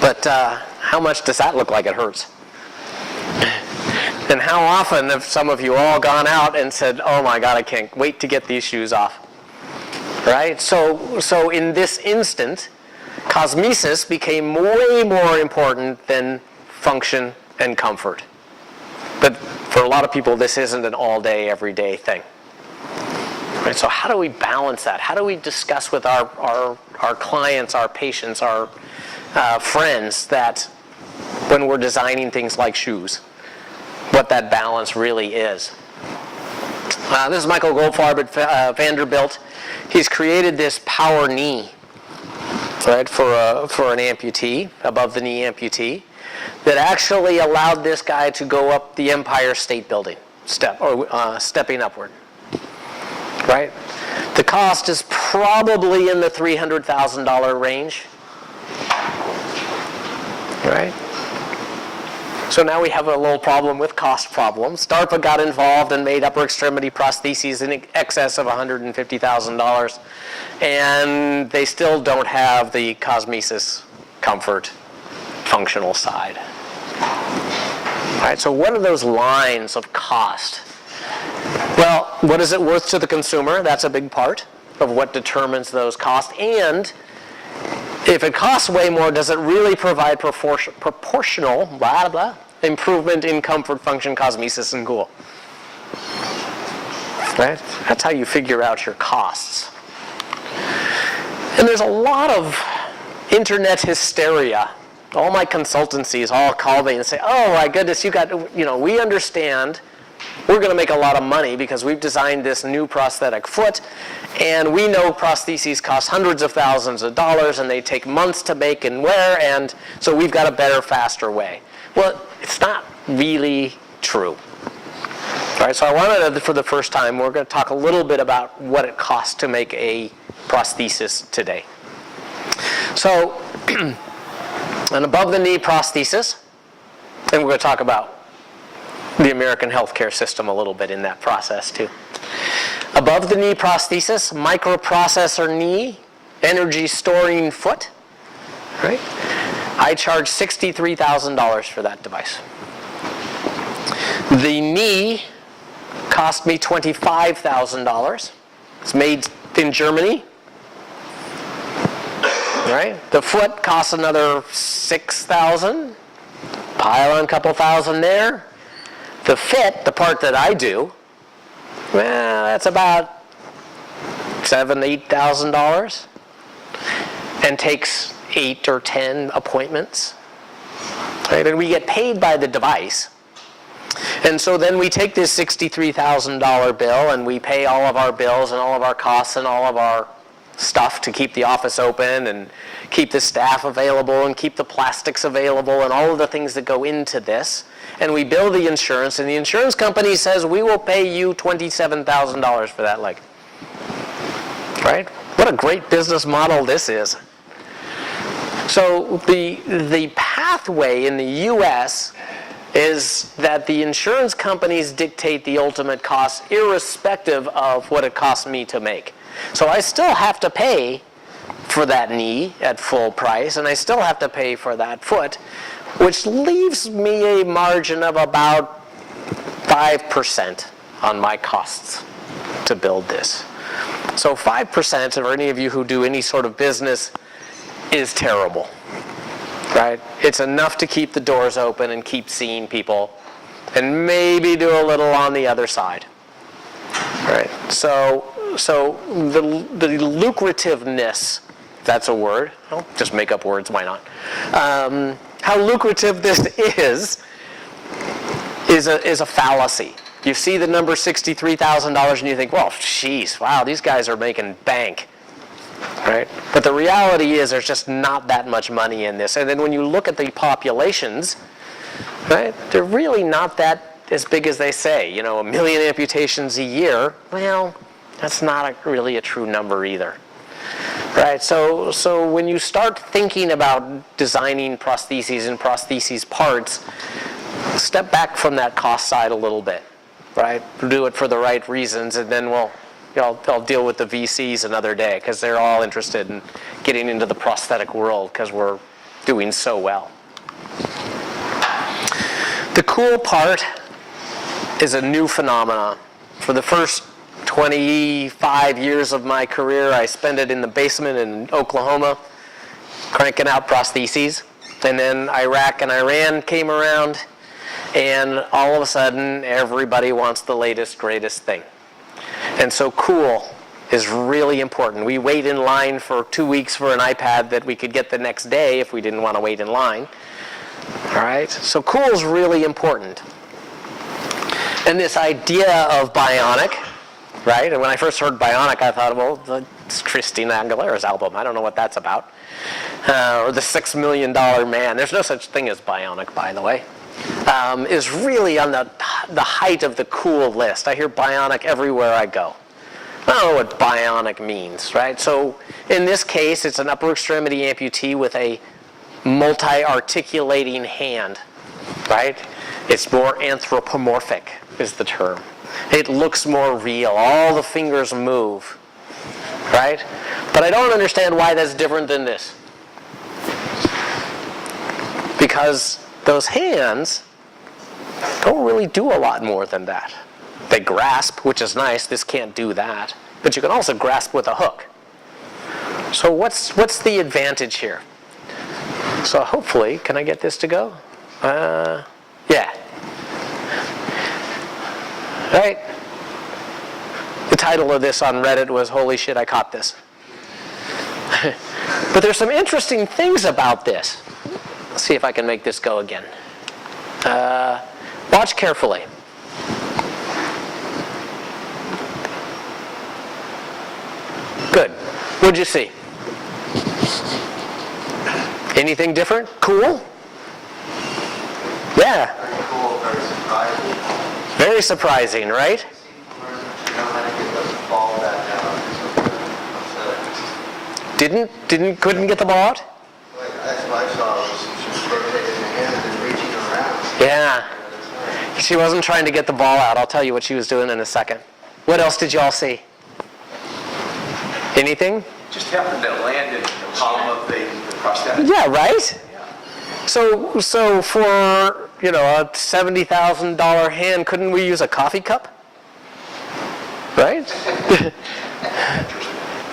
But how much does that look like it hurts? And how often have some of you all gone out and said, oh my God, I can't wait to get these shoes off? Right? So in this instant, cosmesis became way more important than function, and comfort. But for a lot of people, this isn't an all-day, everyday thing. Right? So how do we balance that? How do we discuss with our clients, our patients, our friends that when we're designing things like shoes, what that balance really is? This is Michael Goldfarb at Vanderbilt. He's created this power knee, right, for an amputee, above the knee amputee, that actually allowed this guy to go up the Empire State Building, stepping upward. Right? The cost is probably in the $300,000 range. Right? So now we have a little problem with cost problems. DARPA got involved and made upper extremity prostheses in excess of $150,000, and they still don't have the cosmesis comfort functional side. All right, so what are those lines of cost? Well, what is it worth to the consumer? That's a big part of what determines those costs. And if it costs way more, does it really provide proportional improvement in comfort, function, cosmesis, and GUL? Right? That's how you figure out your costs. And there's a lot of internet hysteria. All my consultancies all call me and say, oh my goodness, we understand we're going to make a lot of money because we've designed this new prosthetic foot, and we know prostheses cost hundreds of thousands of dollars and they take months to make and wear, and so we've got a better, faster way. Well, it's not really true. All right, so I wanted to, for the first time, we're going to talk a little bit about what it costs to make a prosthesis today. So, an above-the-knee prosthesis, and we're going to talk about the American healthcare system a little bit in that process too. Above-the-knee prosthesis, microprocessor knee, energy storing foot. Right? I charge $63,000 for that device. The knee cost me $25,000. It's made in Germany. Right? The foot costs another $6,000. Pile on a couple thousand there. The fit, the part that I do, well, that's about $7,000, $8,000, and takes 8 or 10 appointments. Right? And we get paid by the device. And so then we take this $63,000 bill and we pay all of our bills and all of our costs and all of our stuff to keep the office open and keep the staff available and keep the plastics available and all of the things that go into this. And we bill the insurance, and the insurance company says, we will pay you $27,000 for that leg. Right? What a great business model this is. So the pathway in the U.S. is that the insurance companies dictate the ultimate cost irrespective of what it costs me to make. So I still have to pay for that knee at full price, and I still have to pay for that foot, which leaves me a margin of about 5% on my costs to build this. So 5%, for any of you who do any sort of business, is terrible, right? It's enough to keep the doors open and keep seeing people, and maybe do a little on the other side, right? So the lucrativeness, if that's a word, I'll just make up words, why not? How lucrative this is a fallacy. You see the number $63,000 and you think, well, geez, wow, these guys are making bank, right? But the reality is there's just not that much money in this. And then when you look at the populations, right, they're really not that as big as they say. 1 million amputations a year, well, that's not really a true number either. Right, so when you start thinking about designing prostheses and prostheses parts, step back from that cost side a little bit, right? Do it for the right reasons, and then I'll deal with the VCs another day because they're all interested in getting into the prosthetic world because we're doing so well. The cool part is a new phenomenon. For the first 25 years of my career, I spent it in the basement in Oklahoma, cranking out prostheses. And then Iraq and Iran came around, and all of a sudden, everybody wants the latest, greatest thing. And so cool is really important. We wait in line for 2 weeks for an iPad that we could get the next day if we didn't want to wait in line. All right? So cool is really important. And this idea of bionic, right? And when I first heard bionic, I thought, well, it's Christina Aguilera's album. I don't know what that's about. Or the $6 Million Man. There's no such thing as bionic, by the way. Is really on the height of the cool list. I hear bionic everywhere I go. I don't know what bionic means, right? So in this case, it's an upper extremity amputee with a multi-articulating hand, right? It's more anthropomorphic is the term. It looks more real. All the fingers move, right? But I don't understand why that's different than this. Because those hands don't really do a lot more than that. They grasp, which is nice. This can't do that. But you can also grasp with a hook. So what's the advantage here? So hopefully, can I get this to go? Yeah. Right? The title of this on Reddit was, "Holy shit, I caught this." But there's some interesting things about this. Let's see if I can make this go again. Watch carefully. Good. What'd you see? Anything different? Cool? Yeah. Very cool, very surprising. Very surprising, right? You know how to get the ball back down. Couldn't get the ball out? Like, that's what I saw, was she was rotating the hand and reaching around. Yeah. She wasn't trying to get the ball out. I'll tell you what she was doing in a second. What else did you all see? Anything? Just happened to land in the palm of the prosthetic. Yeah, right? So for, a $70,000 hand, couldn't we use a coffee cup? Right?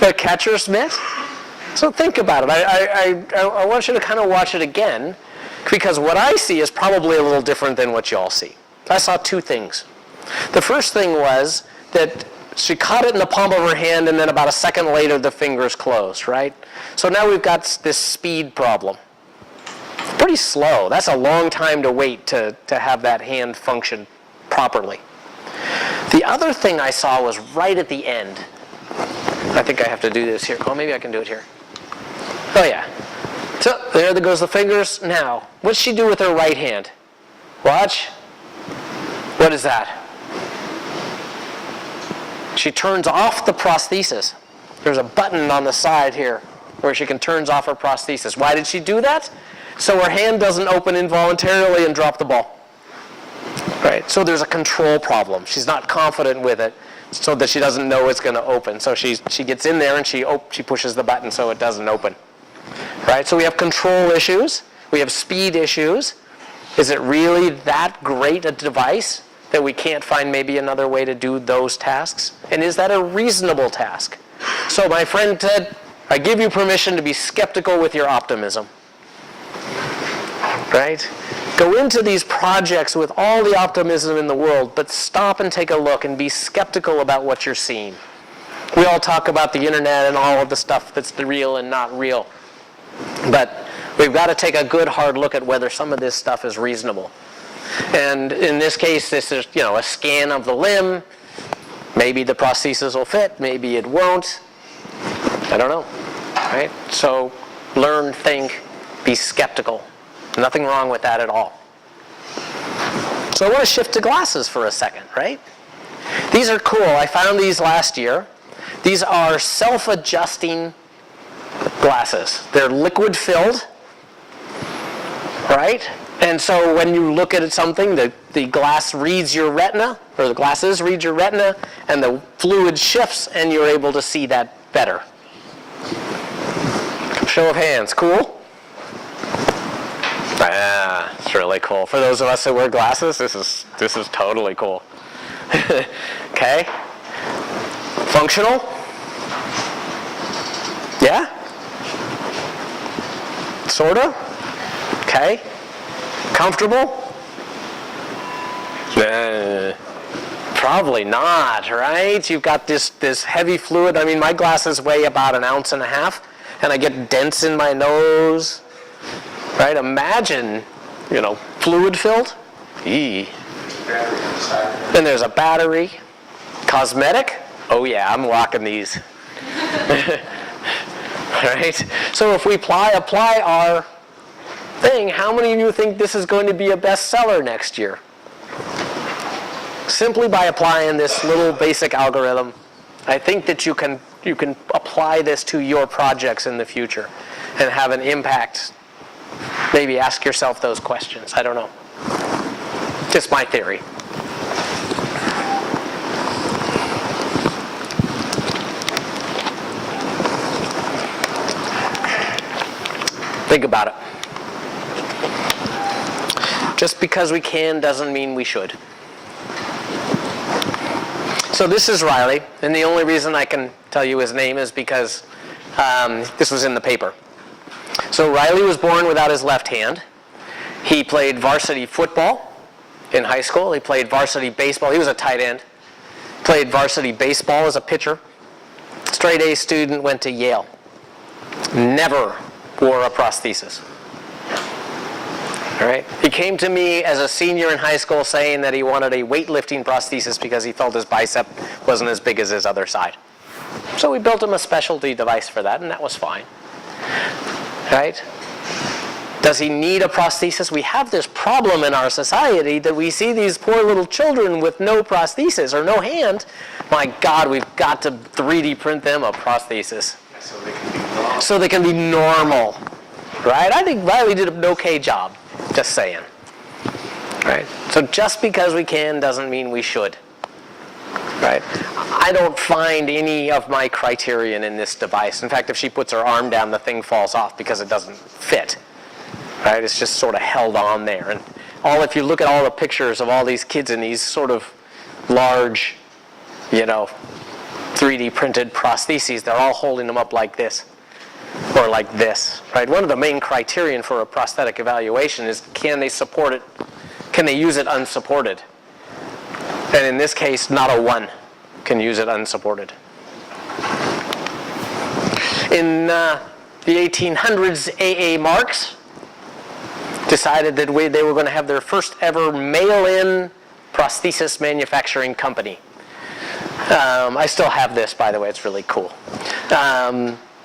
A catcher's mitt? So think about it. I want you to kind of watch it again, because what I see is probably a little different than what you all see. I saw two things. The first thing was that she caught it in the palm of her hand, and then about a second later, the fingers closed, right? So now we've got this speed problem. Pretty slow. That's a long time to wait to have that hand function properly. The other thing I saw was right at the end. I think I have to do this here. Oh, maybe I can do it here. Oh, yeah. So there goes the fingers. Now, what's she do with her right hand? Watch. What is that? She turns off the prosthesis. There's a button on the side here where she can turn off her prosthesis. Why did she do that? So her hand doesn't open involuntarily and drop the ball. Right? So there's a control problem. She's not confident with it, so that she doesn't know it's going to open. So she gets in there and she pushes the button so it doesn't open. Right? So we have control issues. We have speed issues. Is it really that great a device that we can't find maybe another way to do those tasks? And is that a reasonable task? So my friend Ted, I give you permission to be skeptical with your optimism. Right? Go into these projects with all the optimism in the world, but stop and take a look and be skeptical about what you're seeing. We all talk about the internet and all of the stuff that's real and not real. But we've got to take a good hard look at whether some of this stuff is reasonable. And in this case, this is, a scan of the limb. Maybe the prosthesis will fit, maybe it won't. I don't know. Right? So learn, think, be skeptical. Nothing wrong with that at all. So I want to shift to glasses for a second, right? These are cool. I found these last year. These are self-adjusting glasses. They're liquid-filled, right? And so when you look at something, the glass reads your retina, or the glasses read your retina, and the fluid shifts, and you're able to see that better. Show of hands. Cool? Ah, it's really cool. For those of us that wear glasses, this is totally cool. Okay? Functional? Yeah? Sorta? Okay? Comfortable? Probably not, right? You've got this heavy fluid. I mean, my glasses weigh about 1.5 ounces, and I get dents in my nose, right? Imagine, fluid-filled. Eee. Then there's a battery. Cosmetic? Oh yeah, I'm rocking these. Right? So if we apply our thing, how many of you think this is going to be a bestseller next year? Simply by applying this little basic algorithm, I think that you can apply this to your projects in the future and have an impact. Maybe ask yourself those questions. I don't know. Just my theory. Think about it. Just because we can doesn't mean we should. So this is Riley, and the only reason I can tell you his name is because this was in the paper. So Riley was born without his left hand. He played varsity football in high school. He played varsity baseball. He was a tight end. Played varsity baseball as a pitcher. Straight A student, went to Yale. Never wore a prosthesis. All right. He came to me as a senior in high school saying that he wanted a weightlifting prosthesis because he felt his bicep wasn't as big as his other side. So we built him a specialty device for that, and that was fine. Right? Does he need a prosthesis? We have this problem in our society that we see these poor little children with no prosthesis or no hand. My God, we've got to 3D print them a prosthesis. So they can be normal. Right? I think Riley did an okay job. Just saying. Right? So just because we can doesn't mean we should. Right? I don't find any of my criterion in this device. In fact, if she puts her arm down, the thing falls off because it doesn't fit. Right? It's just sort of held on there. And if you look at all the pictures of all these kids in these sort of large, 3D printed prostheses, they're all holding them up like this. Or like this, right? One of the main criterion for a prosthetic evaluation is can they support it? Can they use it unsupported? And in this case, not a 1 can use it unsupported. In the 1800s, A.A. Marks decided that they were going to have their first ever mail-in prosthesis manufacturing company. I still have this, by the way. It's really cool.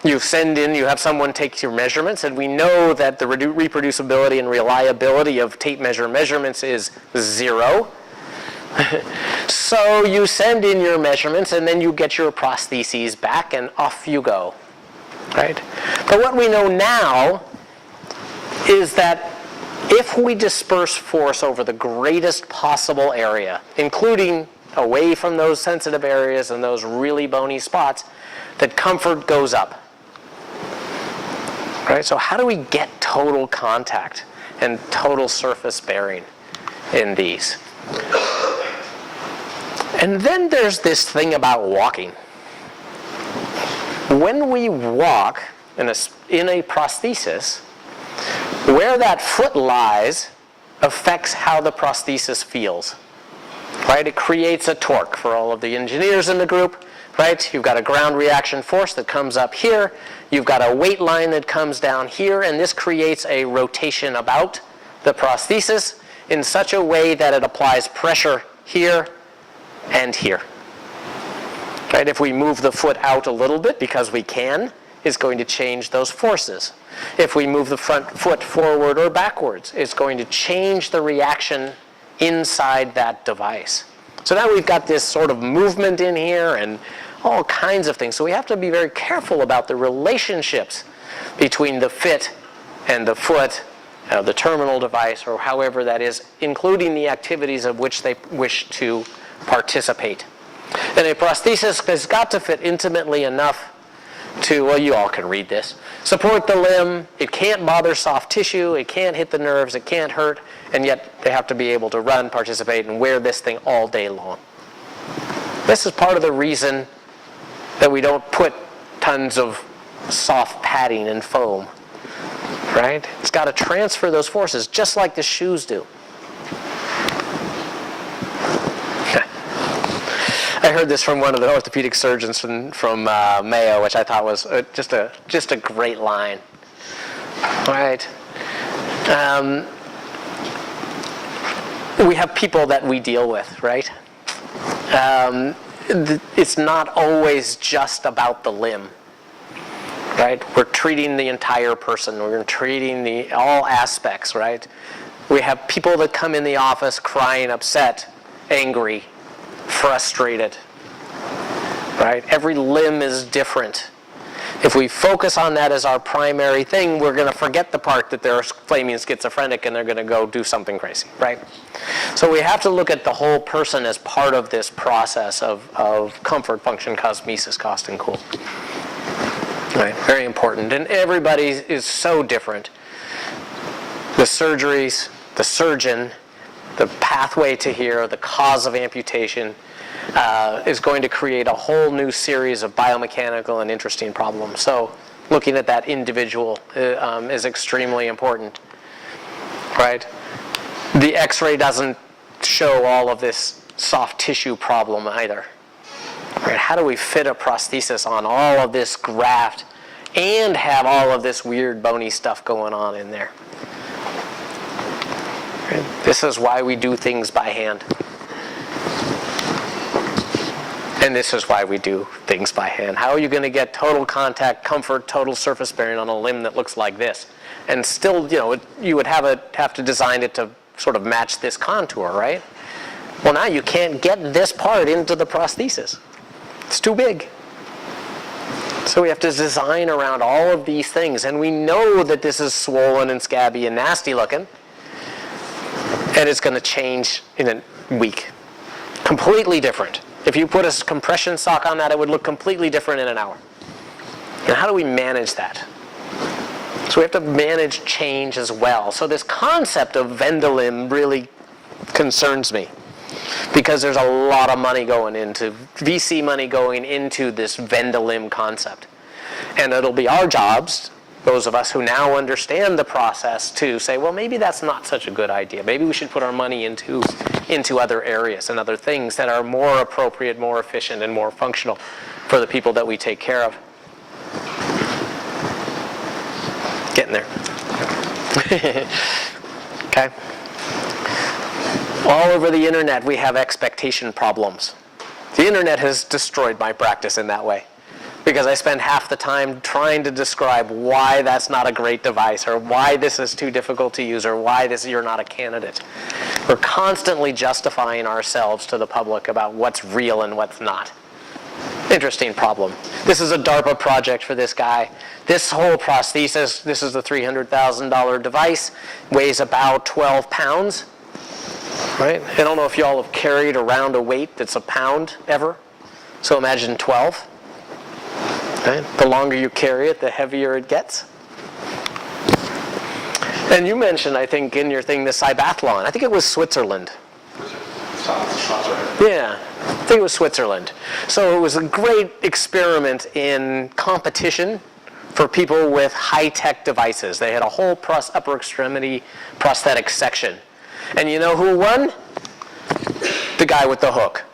You send in, you have someone take your measurements, and we know that the reproducibility and reliability of tape measure measurements is 0. So you send in your measurements, and then you get your prostheses back, and off you go. Right? But what we know now is that if we disperse force over the greatest possible area, including away from those sensitive areas and those really bony spots, that comfort goes up. Right? So how do we get total contact and total surface bearing in these? And then there's this thing about walking. When we walk in a prosthesis, where that foot lies affects how the prosthesis feels. Right? It creates a torque for all of the engineers in the group. Right? You've got a ground reaction force that comes up here. You've got a weight line that comes down here, and this creates a rotation about the prosthesis in such a way that it applies pressure here and here. Right? If we move the foot out a little bit, because we can, it's going to change those forces. If we move the front foot forward or backwards, it's going to change the reaction inside that device. So now we've got this sort of movement in here and all kinds of things. So we have to be very careful about the relationships between the fit and the foot, the terminal device, or however that is, including the activities of which they wish to participate. And a prosthesis has got to fit intimately enough to, well, you all can read this, support the limb. It can't bother soft tissue. It can't hit the nerves. It can't hurt. And yet they have to be able to run, participate, and wear this thing all day long. This is part of the reason that we don't put tons of soft padding and foam right? It's got to transfer those forces just like the shoes do. I heard this from one of the orthopedic surgeons from Mayo, which I thought was just a great line. All right. We have people that we deal with, right? It's not always just about the limb, right? We're treating the entire person. We're treating all aspects, right? We have people that come in the office crying, upset, angry, frustrated, right? Every limb is different. If we focus on that as our primary thing, we're going to forget the part that they're flaming schizophrenic and they're going to go do something crazy, right? So we have to look at the whole person as part of this process of comfort, function, cosmesis, cost, and cool. Right, very important. And everybody is so different. The surgeries, the surgeon, the pathway to here, the cause of amputation, is going to create a whole new series of biomechanical and interesting problems. So looking at that individual is extremely important, right? The X-ray doesn't show all of this soft tissue problem either. Right? How do we fit a prosthesis on all of this graft and have all of this weird bony stuff going on in there? Right? This is why we do things by hand. And this is why we do things by hand. How are you going to get total contact, comfort, total surface bearing on a limb that looks like this? And still, you would have to design it to sort of match this contour, right? Well, now you can't get this part into the prosthesis. It's too big. So we have to design around all of these things. And we know that this is swollen and scabby and nasty looking. And it's going to change in a week. Completely different. If you put a compression sock on that, it would look completely different in an hour. And how do we manage that? So we have to manage change as well. So this concept of Vendolim really concerns me because there's a lot of money going into, VC money going into this Vendolim concept. And it'll be our jobs, those of us who now understand the process, to say, well, maybe that's not such a good idea. Maybe we should put our money into other areas and other things that are more appropriate, more efficient, and more functional for the people that we take care of. Getting there. Okay. All over the internet, we have expectation problems. The internet has destroyed my practice in that way, because I spend half the time trying to describe why that's not a great device, or why this is too difficult to use, or why you're not a candidate. We're constantly justifying ourselves to the public about what's real and what's not. Interesting problem. This is a DARPA project for this guy. This whole prosthesis, this is a $300,000 device, weighs about 12 pounds. Right? I don't know if y'all have carried around a weight that's a pound ever. So imagine 12. Right? The longer you carry it, the heavier it gets. And you mentioned, I think, in your thing, the Cybathlon. I think it was Switzerland. Yeah, I think it was Switzerland. So it was a great experiment in competition for people with high-tech devices. They had a whole upper extremity prosthetic section. And you know who won? The guy with the hook.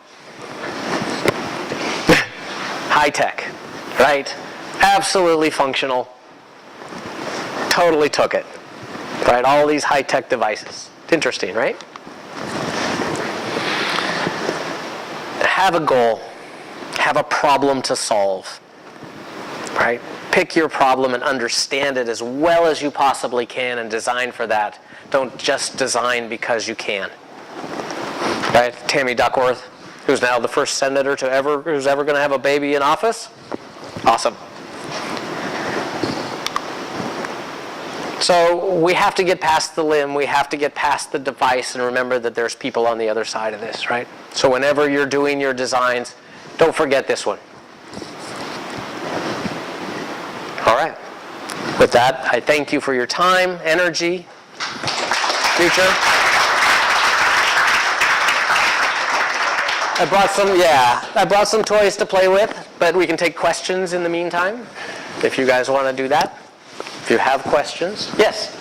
High-tech, right? Absolutely functional. Totally took it. Right? All these high-tech devices. Interesting, right? Have a goal. Have a problem to solve. Right? Pick your problem and understand it as well as you possibly can and design for that. Don't just design because you can. Right? Tammy Duckworth, who's now the first senator who's ever going to have a baby in office. Awesome. So we have to get past the limb, we have to get past the device, and remember that there's people on the other side of this, right? So whenever you're doing your designs, don't forget this one. All right. With that, I thank you for your time, energy, future. I brought some toys to play with, but we can take questions in the meantime, if you guys want to do that. If you have questions, yes.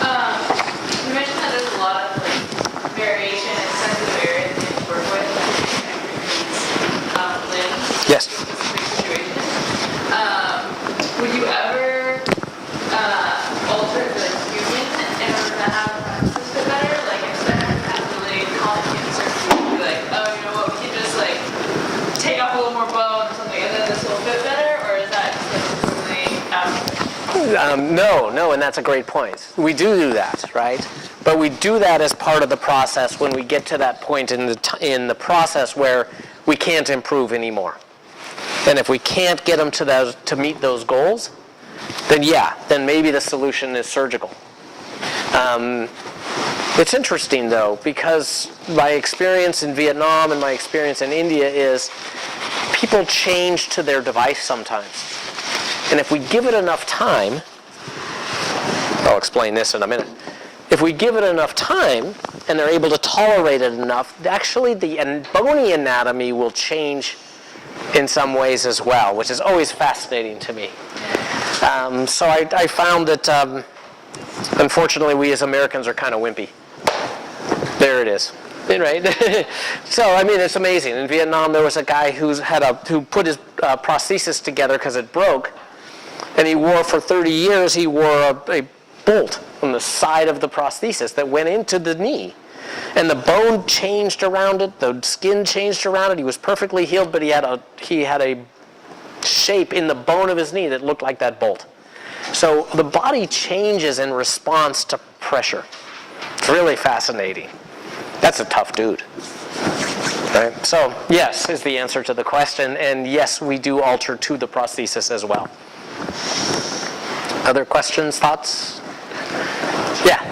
You mentioned that there's a lot of like variation in sensitive areas that you work with, like limbs. Yes. Specific situations. Would you ever alter the human in order to have the practice fit better? Like instead of actually calling in certain people, be like, oh, you know what, we can just like take off a little more bone or something, and then this will fit better, or is that just like completely out of it? No, and that's a great point. We do that, right? But we do that as part of the process when we get to that point in the process where we can't improve anymore. And if we can't get them to meet those goals, then maybe the solution is surgical. It's interesting though, because my experience in Vietnam and my experience in India is people change to their device sometimes. And if we give it enough time, I'll explain this in a minute. If we give it enough time and they're able to tolerate it enough, actually the bony anatomy will change in some ways as well, which is always fascinating to me. So I found that, unfortunately, we as Americans are kind of wimpy. There it is. Right? So, I mean, it's amazing. In Vietnam, there was a guy who put his prosthesis together because it broke, and he wore, for 30 years, he wore a bolt on the side of the prosthesis that went into the knee. And the bone changed around it, the skin changed around it. He was perfectly healed, but he had a shape in the bone of his knee that looked like that bolt. So the body changes in response to pressure. It's really fascinating. That's a tough dude. Right? So yes is the answer to the question, and yes, we do alter to the prosthesis as well. Other questions, thoughts? Yeah. You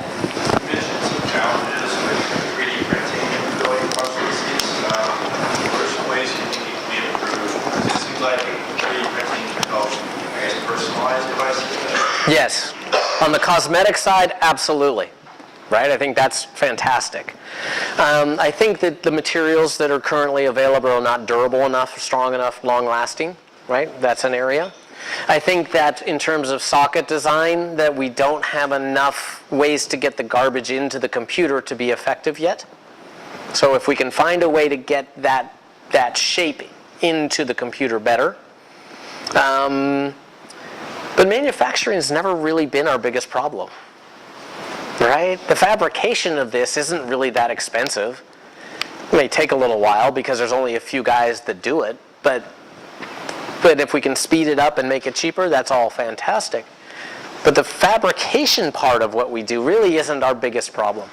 mentioned some challenges with 3D printing and building prostheses. What are some ways you think it can be improved? It seems like 3D printing can help, I guess, personalize devices better. Yes. On the cosmetic side, absolutely. Right? I think that's fantastic. I think that the materials that are currently available are not durable enough, strong enough, long-lasting. Right? That's an area. I think that in terms of socket design, that we don't have enough ways to get the garbage into the computer to be effective yet. So if we can find a way to get that shape into the computer better. But manufacturing has never really been our biggest problem. Right? The fabrication of this isn't really that expensive. It may take a little while because there's only a few guys that do it, but if we can speed it up and make it cheaper, that's all fantastic. But the fabrication part of what we do really isn't our biggest problem.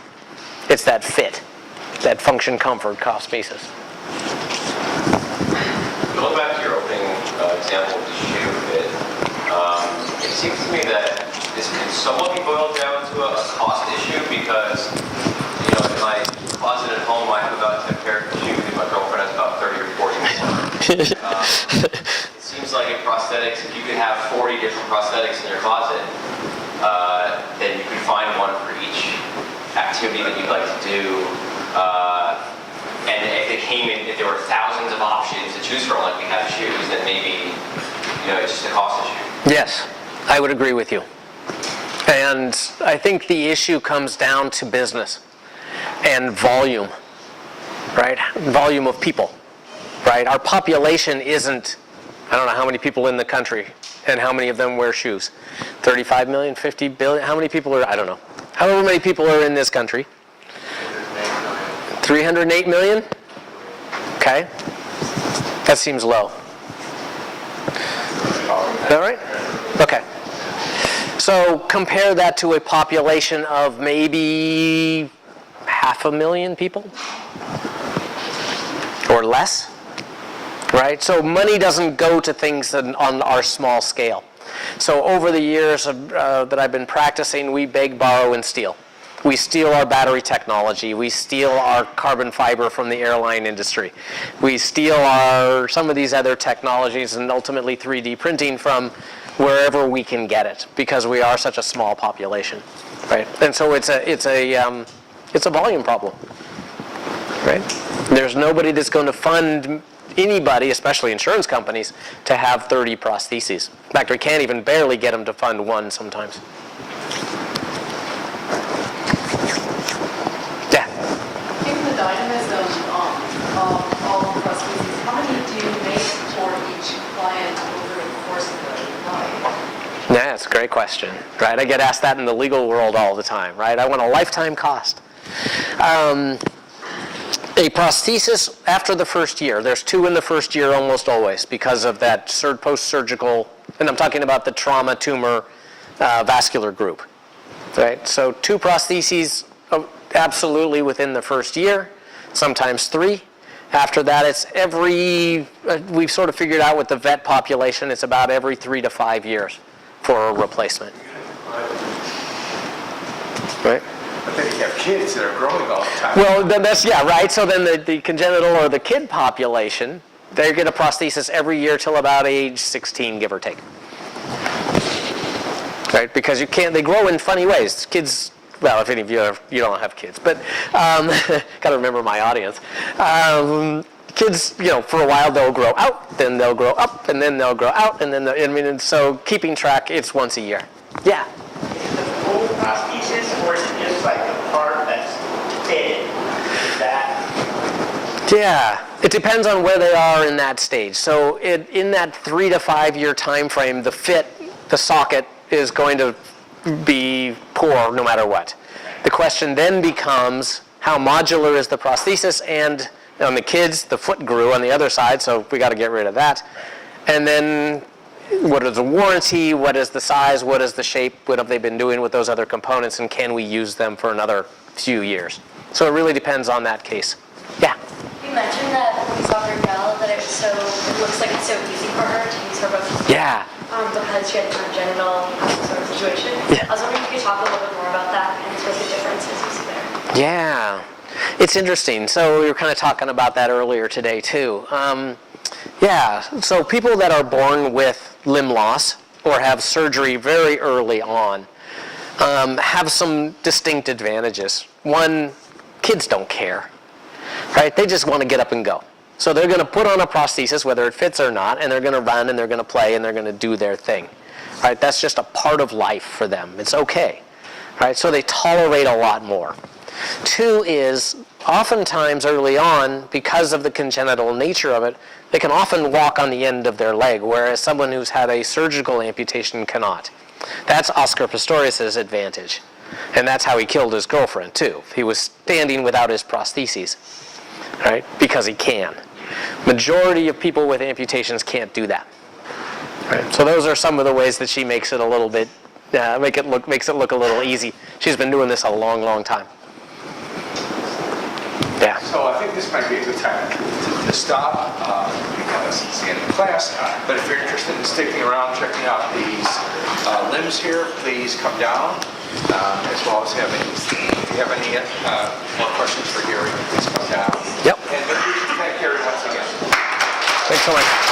It's that fit, that function, comfort, cost basis. Going back to your opening example of the shoe fit, it seems to me that this can somewhat be boiled down to a cost issue because, in my closet at home, I have about 10 pairs of shoes. My girlfriend has about 30 or 40. It seems like in prosthetics, if you could have 40 different prosthetics in your closet, then you could find one for each activity that you'd like to do. And if there were thousands of options to choose from, like we have shoes, then maybe, it's just a cost issue. Yes, I would agree with you. And I think the issue comes down to business and volume, right? Volume of people, right? Our population isn't, I don't know how many people in the country and how many of them wear shoes. 35 million, 50 billion, how many people are, I don't know. However many people are in this country. 308 million? Okay. That seems low. All right? Okay. So compare that to a population of maybe 500,000 people or less, right? So money doesn't go to things on our small scale. So over the years that I've been practicing, we beg, borrow, and steal. We steal our battery technology. We steal our carbon fiber from the airline industry. We steal some of these other technologies and ultimately 3D printing from wherever we can get it, because we are such a small population, right? And so it's a volume problem, right? There's nobody that's going to fund anybody, especially insurance companies, to have 30 prostheses. In fact, we can't even barely get them to fund one sometimes. Yeah. In the dynamism of all the prostheses, how many do you make for each client over the course of their life? Yeah, that's a great question, right? I get asked that in the legal world all the time, right? I want a lifetime cost. A prosthesis after the first year, there's 2 in the first year almost always because of that post-surgical, and I'm talking about the trauma, tumor, vascular group, right? So 2 prostheses absolutely within the first year, sometimes 3. After that, it's we've sort of figured out with the vet population, it's about every 3 to 5 years for a replacement. Right? But then you have kids that are growing all the time. Well, then right. So then the congenital or the kid population, they get a prosthesis every year till about age 16, give or take. Right? Because they grow in funny ways. Kids, well, if any of you don't have kids, but got to remember my audience. Kids, for a while they'll grow out, then they'll grow up, and then they'll grow out, and then and so keeping track, it's once a year. Yeah. Full prosthesis, or is it just like the part that's fitted? Is that? Yeah, it depends on where they are in that stage. So in that 3 to 5 year time frame, the socket is going to be poor no matter what. The question then becomes how modular is the prosthesis, and on the kids, the foot grew on the other side, so we got to get rid of that. And then what is the warranty, what is the size, what is the shape, what have they been doing with those other components, and can we use them for another few years? So it really depends on that case. Yeah? You mentioned that when we saw her gal that it looks like it's so easy for her to use her both. Yeah. Because she had a congenital sort of situation. Yeah. I was wondering if you could talk a little bit more about that and what the differences you see there. Yeah. It's interesting. So we were kind of talking about that earlier today too. Yeah, so people that are born with limb loss or have surgery very early on have some distinct advantages. One, kids don't care, right? They just want to get up and go. So they're going to put on a prosthesis, whether it fits or not, and they're going to run and they're going to play and they're going to do their thing, right? That's just a part of life for them. It's okay, right? So they tolerate a lot more. 2 is, oftentimes early on, because of the congenital nature of it, they can often walk on the end of their leg, whereas someone who's had a surgical amputation cannot. That's Oscar Pistorius' advantage. And that's how he killed his girlfriend, too. He was standing without his prostheses, right? Because he can. Majority of people with amputations can't do that. Right? So those are some of the ways that she makes it a little bit, makes it look a little easy. She's been doing this a long, long time. Yeah. So I think this might be a good time to stop because it's the end of the class. But if you're interested in sticking around, checking out these limbs here, please come down. As well as if you have any more questions for Gary, please come down. Yep. And maybe we should thank Gary once again. Thanks so much.